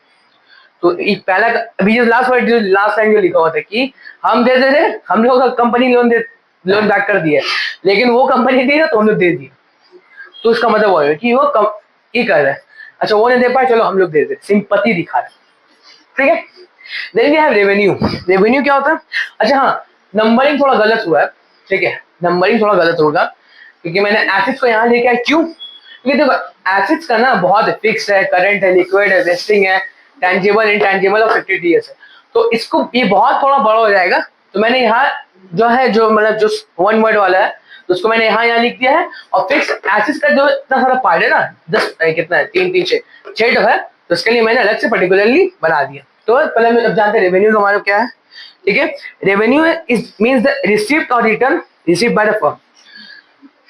तो पहला अभी जो लास्ट टाइम जो लिखा हुआ था कि हम दे दे रहे, हम लोग कंपनी लोन बैक कर दिया, लेकिन वो कंपनी दी ना तो हम लोग दे दिए, तो उसका मतलब वो है कि वो ये कर रहा है, अच्छा वो नहीं दे पाए चलो हम लोग दे दे, सिंपैथी दिखा रहे, ठीक है। Then we have revenue, revenue क्या होता है, अच्छा हाँ नंबरिंग थोड़ा गलत हुआ है, ठीक है, नंबरिंग थोड़ा गलत होगा क्योंकि मैंने एसेट्स को यहाँ लेके आया, क्यों, क्योंकि देखो एसेट्स का ना बहुत फिक्स है, करंट है, लिक्विड है, वेस्टिंग है, टेंजिबल इनटेंजिबल और 50 टीएस है, तो इसको ये बहुत थोड़ा बड़ा हो जाएगा, तो मैंने यहाँ जो है जो मतलब जो वन वर्ड वाला है तो उसको मैंने यहाँ लिख दिया है। और फिक्स एसेट्स का जो इतना सारा पार्ट है ना 10 कितना है 3 3 6 है, तो उसके लिए मैंने अलग से पर्टिकुलरली बना दिया। तो पहले हम जानते हैं रेवेन्यू हमारा क्या है, ठीक है। Revenue is means the received और return received by the firm,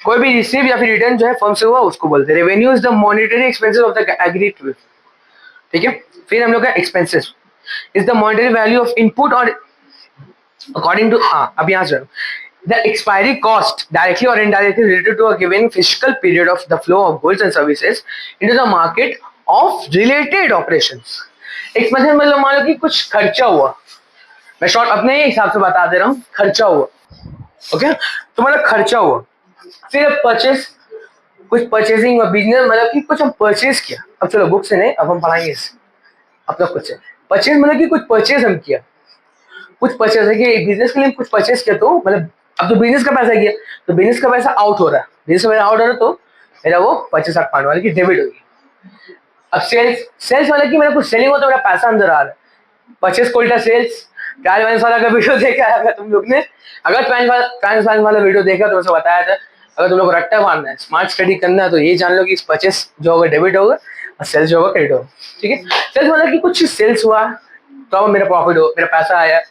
कोई भी रिसीव या फिर रिटर्न जो है फर्म से हुआ उसको बोलते हैं। Revenue is the monetary expenses of the agreed to, ठीक है। फिर हम लोग का expenses is the monetary value of input और अकॉर्डिंग टू, अब यहाँ से the expiry cost directly or indirectly related to a given fiscal period of the flow of goods and services into the market of related operations। Expenses मतलब मान लो कि कुछ खर्चा हुआ, मैं शॉर्ट अपने हिसाब से बता दे रहा हूँ, खर्चा हुआ, ओके, तो मतलब खर्चा हुआ। फिर परचेस, कुछ परचेसिंग बिजनेस मतलब कि कुछ हम परचेस किया, अब चलो बुक से नहीं, अब हम पढ़ाएंगे इसे अपना कुछ से। परचेस मतलब कि कुछ परचेस हम किया, कुछ परचेस है कि बिजनेस के लिए कुछ परचेस किया, तो मतलब अब तो बिजनेस का पैसा गया, तो बिजनेस का पैसा आउट हो रहा है, बिजनेस का पैसा आउट हो रहा है, तो मेरा वो परचेस पाने वाले की डेबिट होगी। अब सेल्स वाले की मेरा कुछ सेलिंग हो तो मेरा पैसा अंदर आ रहा है, परचेस कोल्टा सेल्स। ट्रायल बैलेंस वाला का वीडियो देखा है तुम लोग ने, अगर ट्रायल बैलेंस वाला वीडियो देखा तो उसे बताया था, अगर तुम लोग रट्टा मारना है, स्मार्ट स्टडी करना है, तो ये जान लो कि इस परचेस जो होगा डेबिट होगा और सेल्स जो होगा क्रेडिट होगा, ठीक है। सेल्स मतलब कि कुछ सेल्स हुआ तो मेरा प्रॉफिट हो, मेरा पैसा आया,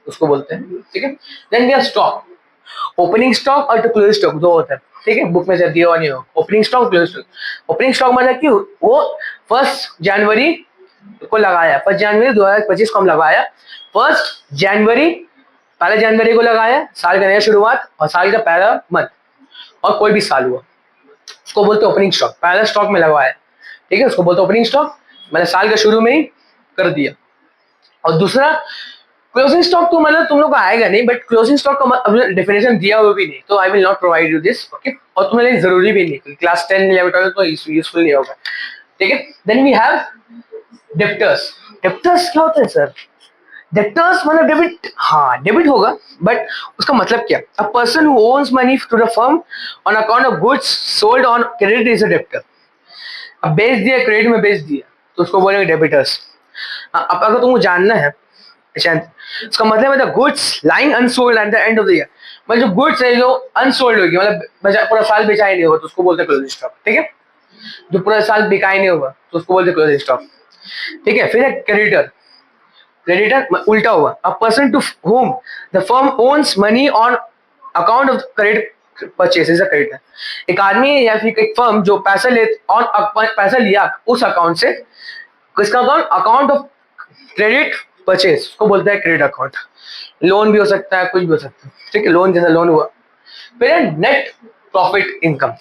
उसको बोलते हैं, ठीक है। Then we have stock, opening stock और क्लोजिंग स्टॉक दो होता है, ठीक है, बुक में से दिया और नहीं हो, opening stock closing stock. Opening stock मतलब कि वो 1 जनवरी को लगाया, 1 जनवरी 2025 को हम लगाया, 1 जनवरी पहले जनवरी को लगाया, साल का नया शुरुआत और साल का पहला मंथ, और कोई भी साल हुआ उसको बोलते हैं ओपनिंग स्टॉक, पहला स्टॉक में लगवाया, ठीक है, उसको बोलते हैं ओपनिंग स्टॉक, मैंने साल के शुरू में ही कर दिया। और दूसरा क्लोजिंग स्टॉक तो मतलब तुम लोग को आएगा नहीं, बट क्लोजिंग स्टॉक का डेफिनेशन दिया हुआ भी नहीं, तो I will not provide you this, okay. और तुम्हारे लिए जरूरी भी नहीं, क्लास 10 11 12 तो यूजफुल नहीं होगा, ठीक है। Then we have debtors. Debtors क्या होता है सर? डेप्टर्स मतलब डेबिट, हाँ डेबिट होगा, बट उसका मतलब क्या? A person who owns money to the firm on account of goods sold on credit is a debtor. अब बेच दिया, क्रेडिट में बेच दिया, तो उसको बोलेंगे डेबिटर्स। अब अगर तुमको जानना है शायद, इसका मतलब है the goods lying unsold at the end of the year, मतलब जो गुड्स है जो अनसोल्ड होगी, मतलब पूरा साल बेचा ही नहीं होगा, तो उसको बोलते हैं क्लोजिंग स्टॉक, ठीक है। जो पूरा साल बिका ही नहीं होगा तो उसको बोलते हैं क्लोजिंग स्टॉक, ठीक है। फिर है क्रेडिटर। क्रेडिटर उल्टा हुआ, a person to whom the firm owns money on account of credit purchase is a creditor. एक आदमी या फिर एक फर्म जो पैसा ले ऑन पैसा लिया उस अकाउंट से, किसका account? Account of credit purchase, उसको बोलते हैं क्रेडिट अकाउंट। लोन भी हो सकता है, कुछ भी हो सकता है, ठीक है। लोन जैसा लोन हुआ। फिर net profit income,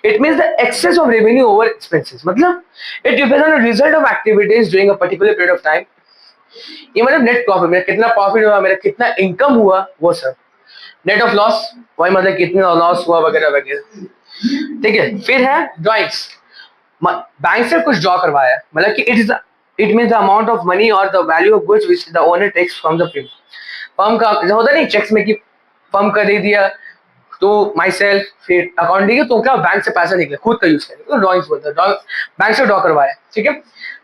it means the excess of revenue over expenses, मतलब it depends on the result of activities during a particular period of time. ये मतलब नेट प्रॉफिट, मेरा कितना प्रॉफिट हुआ, मेरा कितना इनकम हुआ, वो सब। नेट ऑफ लॉस, वही मतलब कितना लॉस हुआ वगैरह वगैरह, ठीक है। फिर है ड्रॉइंग्स, बैंक से कुछ ड्रॉ करवाया, मतलब कि it means the amount of money और the value of goods which the owner takes from the firm. Firm का जो होता नहीं चेक्स में कि फर्म का दे दिया तो माई सेल्फ, फिर अकाउंट दिया तो क्या बैंक से पैसा निकले, खुद का यूज करें, तो ड्रॉइंग्स बोलते हैं। बैंक से ड्रॉ करवाया, ठीक है।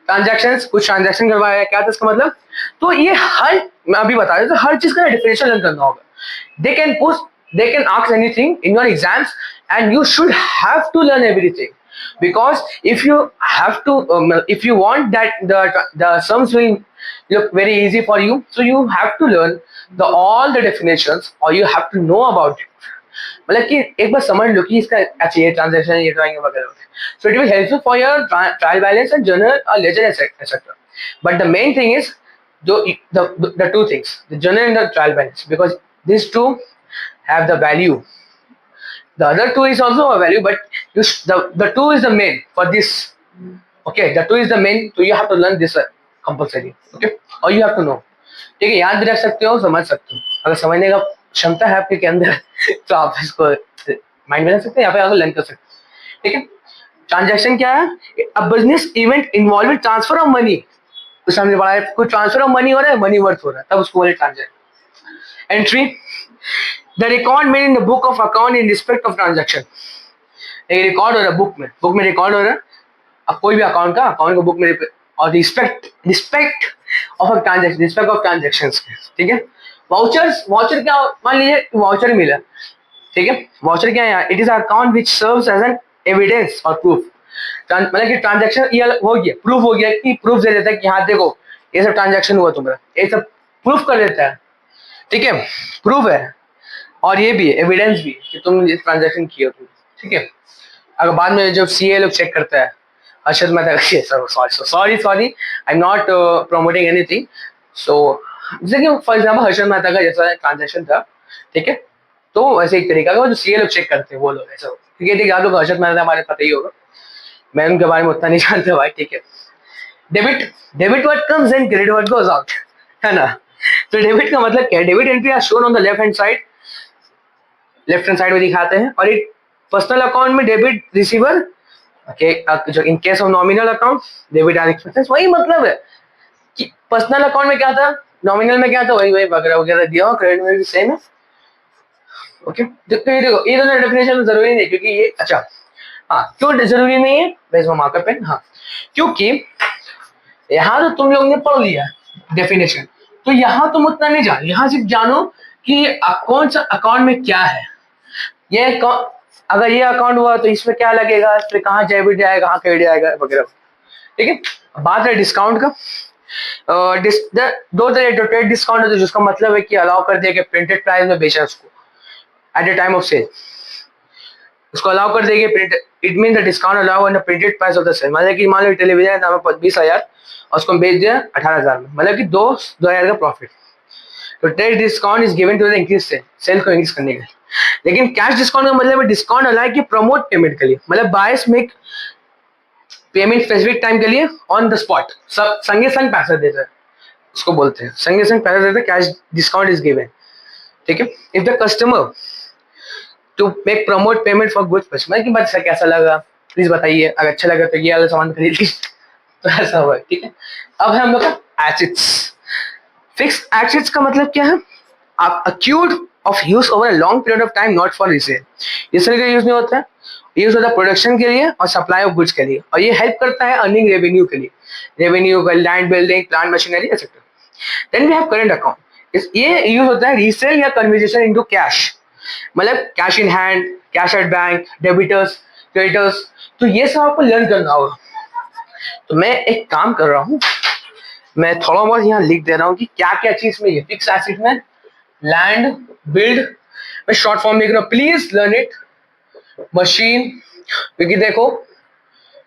ट्रांजैक्शन, कुछ ट्रांजैक्शन करवाया, क्या था इसका मतलब? तो ये हर, मैं अभी बता रहा हूँ, तो हर चीज का डेफिनेशन लर्न करना होगा। They can push, they can ask anything in your exams, and you should have to learn everything, because if you have to if you want that the sums will look very easy for you, so you have to learn all the definitions, or you have to know about it, मतलब कि एक बार समझ लो कि इसका अच्छा ये transaction, ये drawing वगैरह होते हैं, so it will help you for your trial balance and journal or ledger etc. But the main thing is the two things, the journal and the trial balance, because these two have the value. The other two is also a value, but the two is the main for this. Okay, the two is the main, so you have to learn this compulsory. Okay, or you have to know. ठीक है, याद भी रख सकते हो, समझ सकते हो, अगर समझने का क्षमता है आपके अंदर तो आप इसको माइंड में रख सकते हैं या फिर अगर लर्न कर सकते हैं, ठीक है। ट्रांजैक्शन क्या है? A business event involving transfer of money, तो सामने बड़ा है कोई ट्रांसफर ऑफ मनी हो रहा है, मनी वर्थ हो रहा है, तब उसको बोले transaction. Entry, the record made in the book of account in respect of transaction. एक रिकॉर्ड हो रहा है बुक में रिकॉर्ड हो रहा है, अब कोई भी अकाउंट का, अकाउंट का बुक में, और respect of transaction, respect of transactions, ठीक है। वाउचर क्या, मान लीजिए वाउचर मिला, ठीक है। वाउचर क्या है? It is account which serves as an evidence और प्रूफ, मतलब कि ट्रांजैक्शन ये हो गया, प्रूफ हो गया, कि प्रूफ दे देता है कि हाँ देखो ये सब ट्रांजैक्शन हुआ तुम्हारा, ये सब प्रूफ कर देता है, ठीक है, प्रूफ है। और ये भी है, एविडेंस भी कि तुम ये ट्रांजैक्शन किए हो, ठीक है। अगर बाद में जब सीए लोग चेक करता है, Harshad Mehta, sorry I am not promoting anything, so जैसे कि फॉर एग्जांपल हर्षद मेहता का जैसा ट्रांजैक्शन था, ठीक है, तो वैसे एक तरीका का जो सीए लोग चेक करते हैं वो लोग ऐसा, ठीक है। आप लोग हर्षद मेहता हमारे पता ही होगा, मैं उनके बारे में उतना नहीं जानता भाई, ठीक है। Debit word comes in, credit word goes out, है ना। तो डेबिट का मतलब क्या है? Debit entry are shown on the left hand side में दिखाते हैं, और एक पर्सनल अकाउंट में डेबिट रिसीवर, जो in case of nominal account debit are expenses, वही मतलब है कि पर्सनल अकाउंट में क्या था, नॉमिनल में क्या था, वही वही वगैरह वगैरह दिया, और क्रेडिट में भी सेम है, ओके। देखो ये दोनों डेफिनेशन जरूरी नहीं, क्योंकि ये अच्छा, हाँ क्यों जरूरी नहीं है, बेस मार्कर पेन, हाँ क्योंकि यहाँ तो तुम लोग ने पढ़ लिया डेफिनेशन, तो यहाँ तुम उतना नहीं जानो, यहाँ सिर्फ जानो कि कौन सा अकाउंट में क्या है, ये अगर ये अकाउंट हुआ तो इसमें क्या लगेगा, इसमें कहाँ डेबिट जाएगा, कहाँ क्रेडिट जाएगा वगैरह, ठीक है। बात है डिस्काउंट का, दो तरह ट्रेड डिस्काउंट है, जिसका मतलब है कि अलाउ कर दिया कि प्रिंटेड प्राइस में बेचा उसको at the time of sale, उसको अलाउ कर देंगे printed, it mean the discount allow on the printed price of the sale, मतलब कि मान लो टेलीविजन का दाम है 20,000 और उसको बेच दिया 18,000 में, मतलब कि 2,000 का प्रॉफिट, तो trade discount is given to the increase sale को इंक्रीज करने के लिए। लेकिन कैश डिस्काउंट का मतलब है डिस्काउंट अलाउ कि प्रमोट पेमेंट के लिए, मतलब buyers make payment specific time के लिए ऑन द स्पॉट, सब संगे संग पैसा देता है, इसको बोलते हैं, संगे संग पहले देते हैं कैश डिस्काउंट इज गिवन, ठीक है। If the customer to make promote payment for goods, customer की बात कैसा लगा प्लीज बताइए, अगर अच्छा लगा तो ये वाला सामान खरीद लीजिए, तो ऐसा हुआ, ठीक है। अब है हम लोग का एसेट्स। फिक्स्ड एसेट्स का मतलब क्या है, acquired of use over a long period of time, not for resale. इस तरह का यूज नहीं होता है, यूज होता है प्रोडक्शन के लिए और सप्लाई ऑफ गुड्स के लिए, और ये हेल्प करता है अर्निंग रेवेन्यू के लिए, रेवेन्यू का land building plant machinery etcetera. Then we have current account, ये यूज होता है रीसेल या कन्वर्जेशन इनटू कैश, मतलब cash in hand, cash at bank, debtors, creditors, तो ये सब आपको लर्न करना होगा। तो मैं एक काम कर रहा हूँ, मैं थोड़ा बहुत यहाँ लिख दे रहा हूँ कि क्या क्या चीज में ये फिक्स एसेट में लैंड बिल्ड, मैं शॉर्ट फॉर्म लिख रहा हूँ, प्लीज लर्न इट। मशीन, क्योंकि देखो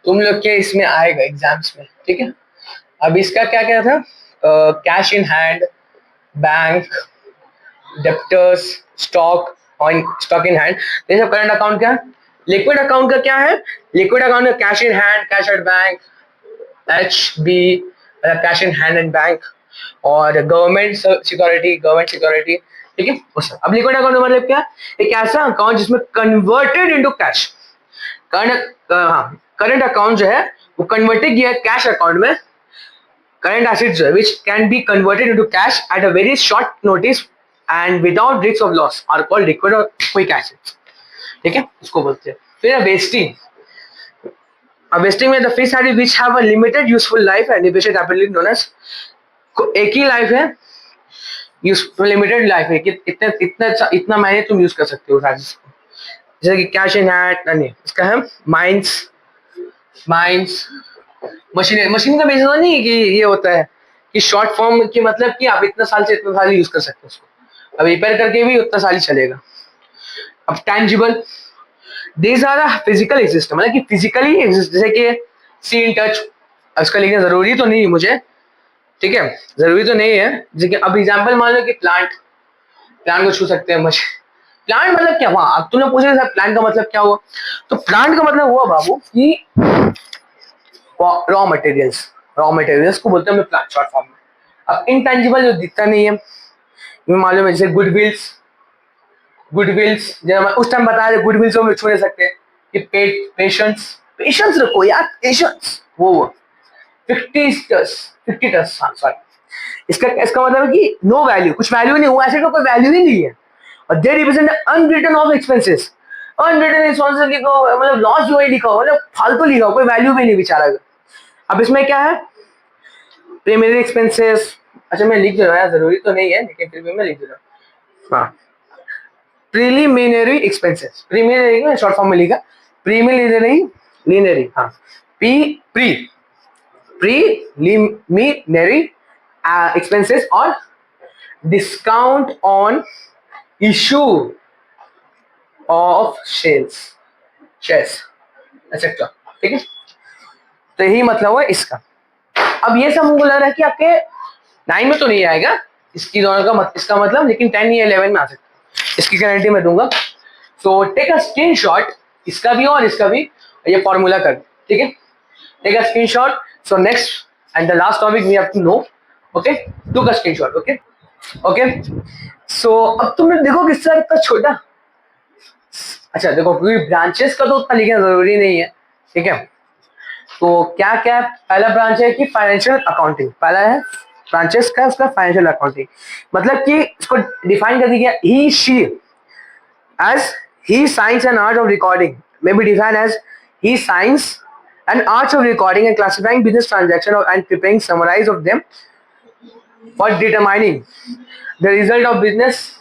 तुम लोग के इसमें आएगा एग्जाम्स में, ठीक है। अब इसका क्या क्या था, cash in hand, bank, debtors, stock on stock in hand. ये सब करंट अकाउंट क्या है, लिक्विड अकाउंट का क्या है, लिक्विड अकाउंट का cash in hand, cash at bank, H B, cash in hand and bank, और गवर्नमेंट सिक्योरिटी, ठीक है। अब लिक्विड अकाउंट का मतलब क्या, एक ऐसा अकाउंट जिसमें converted into cash, current account जो है वो कन्वर्टेड किया कैश अकाउंट में, current assets which can be converted into cash at a very short notice and without risk of loss are called liquid or quick assets, ठीक है, इसको बोलते हैं। फिर वेस्टिंग, वेस्टिंग में the fixed assets which have a limited useful life and depreciate rapidly known as, एक ही life है, limited life है कि इतने इतना इतना महीने तुम यूज कर सकते हो एसेट्स को, जैसे कि कैश इन हैंड, नहीं इसका है माइंस मशीन, मशीन का बेसिस नहीं है कि ये होता है कि शॉर्ट फॉर्म की मतलब कि आप इतना साल से इतना साल यूज कर सकते हो उसको, अब रिपेयर करके भी उतना साल ही चलेगा। अब tangible, these are physical exist, मतलब कि फिजिकली एग्जिस्ट, जैसे कि सी इन टच, इसका लिखना जरूरी तो नहीं है मुझे, ठीक है, जरूरी तो नहीं है, जैसे कि अब एग्जांपल मान लो कि प्लांट, प्लांट को छू सकते हैं मशीन, प्लांट मतलब क्या हुआ, अब तुमने पूछा सर प्लांट का मतलब क्या हुआ, तो प्लांट का मतलब हुआ बाबू कि रॉ मटेरियल्स, रॉ मटेरियल्स को बोलते हैं प्लांट शॉर्ट फॉर्म में। अब इनटेंजिबल जो दिखता नहीं है, मालूम है, जैसे गुडविल्स, गुडविल्स जब उस टाइम बताया था गुडविल्स को छू नहीं सकते, कि पेशेंस, पेशेंस रखो यार, पेशेंस, वो 50 टस, हाँ सॉरी, इसका इसका मतलब है कि नो वैल्यू, कुछ वैल्यू नहीं हुआ, ऐसे कोई वैल्यू ही नहीं है, और they represent unwritten of expenses, unwritten expenses लिखो, मतलब लॉस जो है लिखा हो, मतलब फालतू लिखा हो, कोई वैल्यू भी नहीं बेचारा। अब इसमें क्या है, प्रीमियरी एक्सपेंसेस, अच्छा मैं लिख दे रहा हूँ, जरूरी तो नहीं है लेकिन फिर भी मैं लिख दे रहा हूँ, हाँ प्रीलिमिनरी एक्सपेंसेस, प्रीमियरी शॉर्ट फॉर्म में लिखा, प्रीमिलिनरी, हाँ प्रीलिमिनरी एक्सपेंसेस और discount on issue of shares etcetera, ठीक है, तो यही मतलब है इसका। अब ये सब मुझे लग रहा है कि आपके 9 में तो नहीं आएगा इसकी दोनों का इसका मतलब, लेकिन 10 या 11 में आ सकता है, इसकी गारंटी मैं दूंगा। सो टेक अ स्क्रीनशॉट, इसका भी और इसका भी, ये फॉर्मूला कर, ठीक है, take a screenshot. So next and the last topic we have to know, okay, two का स्क्रीनशॉट, ओके ओके। सो अब तुमने देखो किस तरह इतना छोटा, अच्छा देखो क्योंकि ब्रांचेस का तो उतना लिखना जरूरी नहीं है, ठीक है, तो क्या क्या, पहला ब्रांच है कि फाइनेंशियल अकाउंटिंग, पहला है ब्रांचेस का उसका फाइनेंशियल अकाउंटिंग, मतलब कि इसको डिफाइन कर दिया, ही she as he science and art of recording may be defined as he science and arts of recording and classifying business transaction and preparing summarize of them for determining the result of business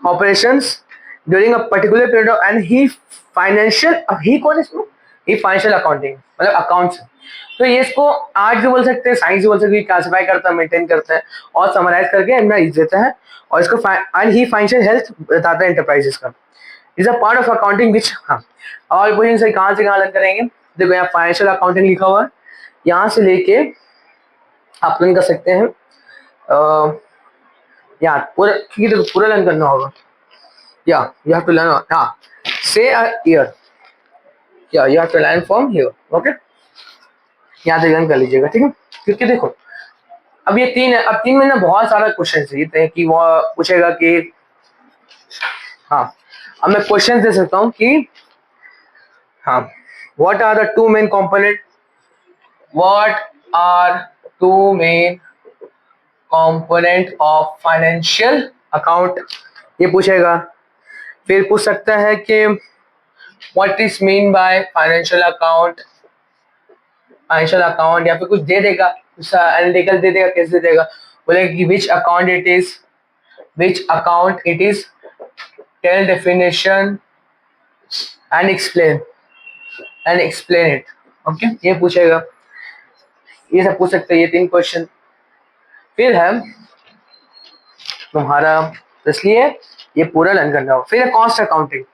operations during a particular period of, and he financial, he कौन है इसमें, he financial accounting मतलब accounts, तो ये इसको art भी बोल सकते हैं, साइंस भी बोल सकते हैं, क्लासिफाई करता है, मेंटेन करता है और समराइज करके अपना देता है, और इसको एंड ही फाइनेंशियल हेल्थ बताता है एंटरप्राइजेस का, is a part of accounting विच, हाँ और पोजीशन से कहाँ लर्न करेंगे, देखो यहाँ फाइनेंशियल अकाउंटिंग लिखा हुआ है, यहाँ से लेके आप लर्न कर सकते हैं, यहाँ पूरा, क्योंकि देखो पूरा लर्न करना होगा, या यू हैव टू लर्न, हाँ से ईयर, या you have to learn from here, okay, यहाँ तक लर्न कर लीजिएगा, ठीक है, क्योंकि देखो अब ये तीन है, अब तीन में ना बहुत सारा क्वेश्चन है कि वो पूछेगा कि हाँ, अब मैं क्वेश्चन दे सकता हूँ कि हाँ, what are the two main component, what are two main component of financial account, ये पूछेगा। फिर पूछ सकता है कि what is mean by financial account, financial account, या फिर कुछ दे देगा, कुछ एनालिटिकल दे देगा, कैसे दे देगा, बोलेगा कि which account it is, which account it is, tell definition and explain it. Okay, ये पूछेगा, ये सब पूछ सकते हैं, ये तीन क्वेश्चन। फिर है तुम्हारा, इसलिए ये पूरा लर्न करना होगा। फिर है कॉस्ट अकाउंटिंग।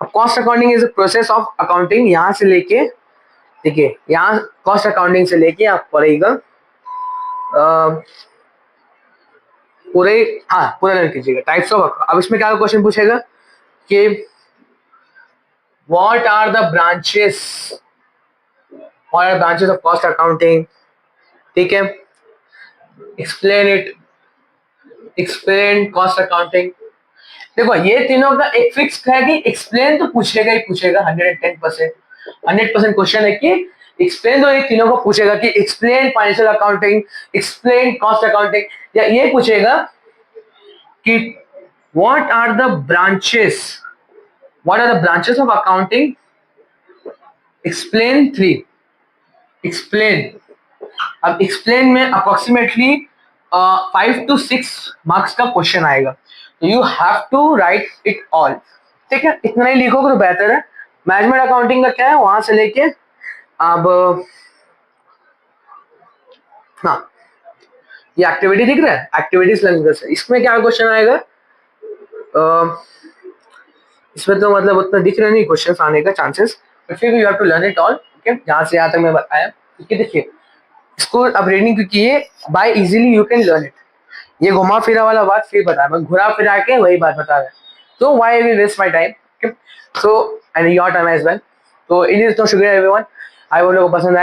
अब cost accounting is a process of accounting, यहाँ से लेके, देखिए यहाँ कॉस्ट अकाउंटिंग से लेके आप पढ़ेगा पूरे, हाँ पूरा लर्न कीजिएगा। टाइप्स ऑफ, अब इसमें क्या क्वेश्चन पूछेगा कि what are the branches, what are branches of cost accounting, ठीक है, explain it, explain cost accounting. देखो ये तीनों का एक फिक्स है कि एक्सप्लेन तो पूछेगा ही पूछेगा, 110%, 100% क्वेश्चन है कि एक्सप्लेन, तो ये तीनों को पूछेगा कि explain financial accounting, explain cost accounting, या ये पूछेगा कि what are the branches, what are the branches of accounting, explain 3, explain. अब एक्सप्लेन में अप्रोक्सीमेटली 5 to 6 मार्क्स का क्वेश्चन आएगा, तो you have to write it all, ठीक है, इतना ही लिखोगे तो बेहतर है। मैनेजमेंट अकाउंटिंग का क्या है, वहां से लेके अब हाँ, ये एक्टिविटी दिख रहा है, एक्टिविटीज लैंग्वेज है, इसमें क्या क्वेश्चन आएगा, इसमें तो मतलब उतना दिख रहा नहीं क्वेश्चन आने का चांसेस, बट फिर you have to learn it all, okay, यहाँ से यहाँ तक मैं बताया, ठीक है। देखिए इसको अब रीडिंग क्योंकि ये by easily you can learn it, ये घुमा फिरा वाला बात फिर बताया, मैं घुरा फिरा के वही बात बता रहा है, तो why we waste my time, so and your time as well. तो इन तो शुक्रिया एवरीवन, आई वो लोग को पसंद आया।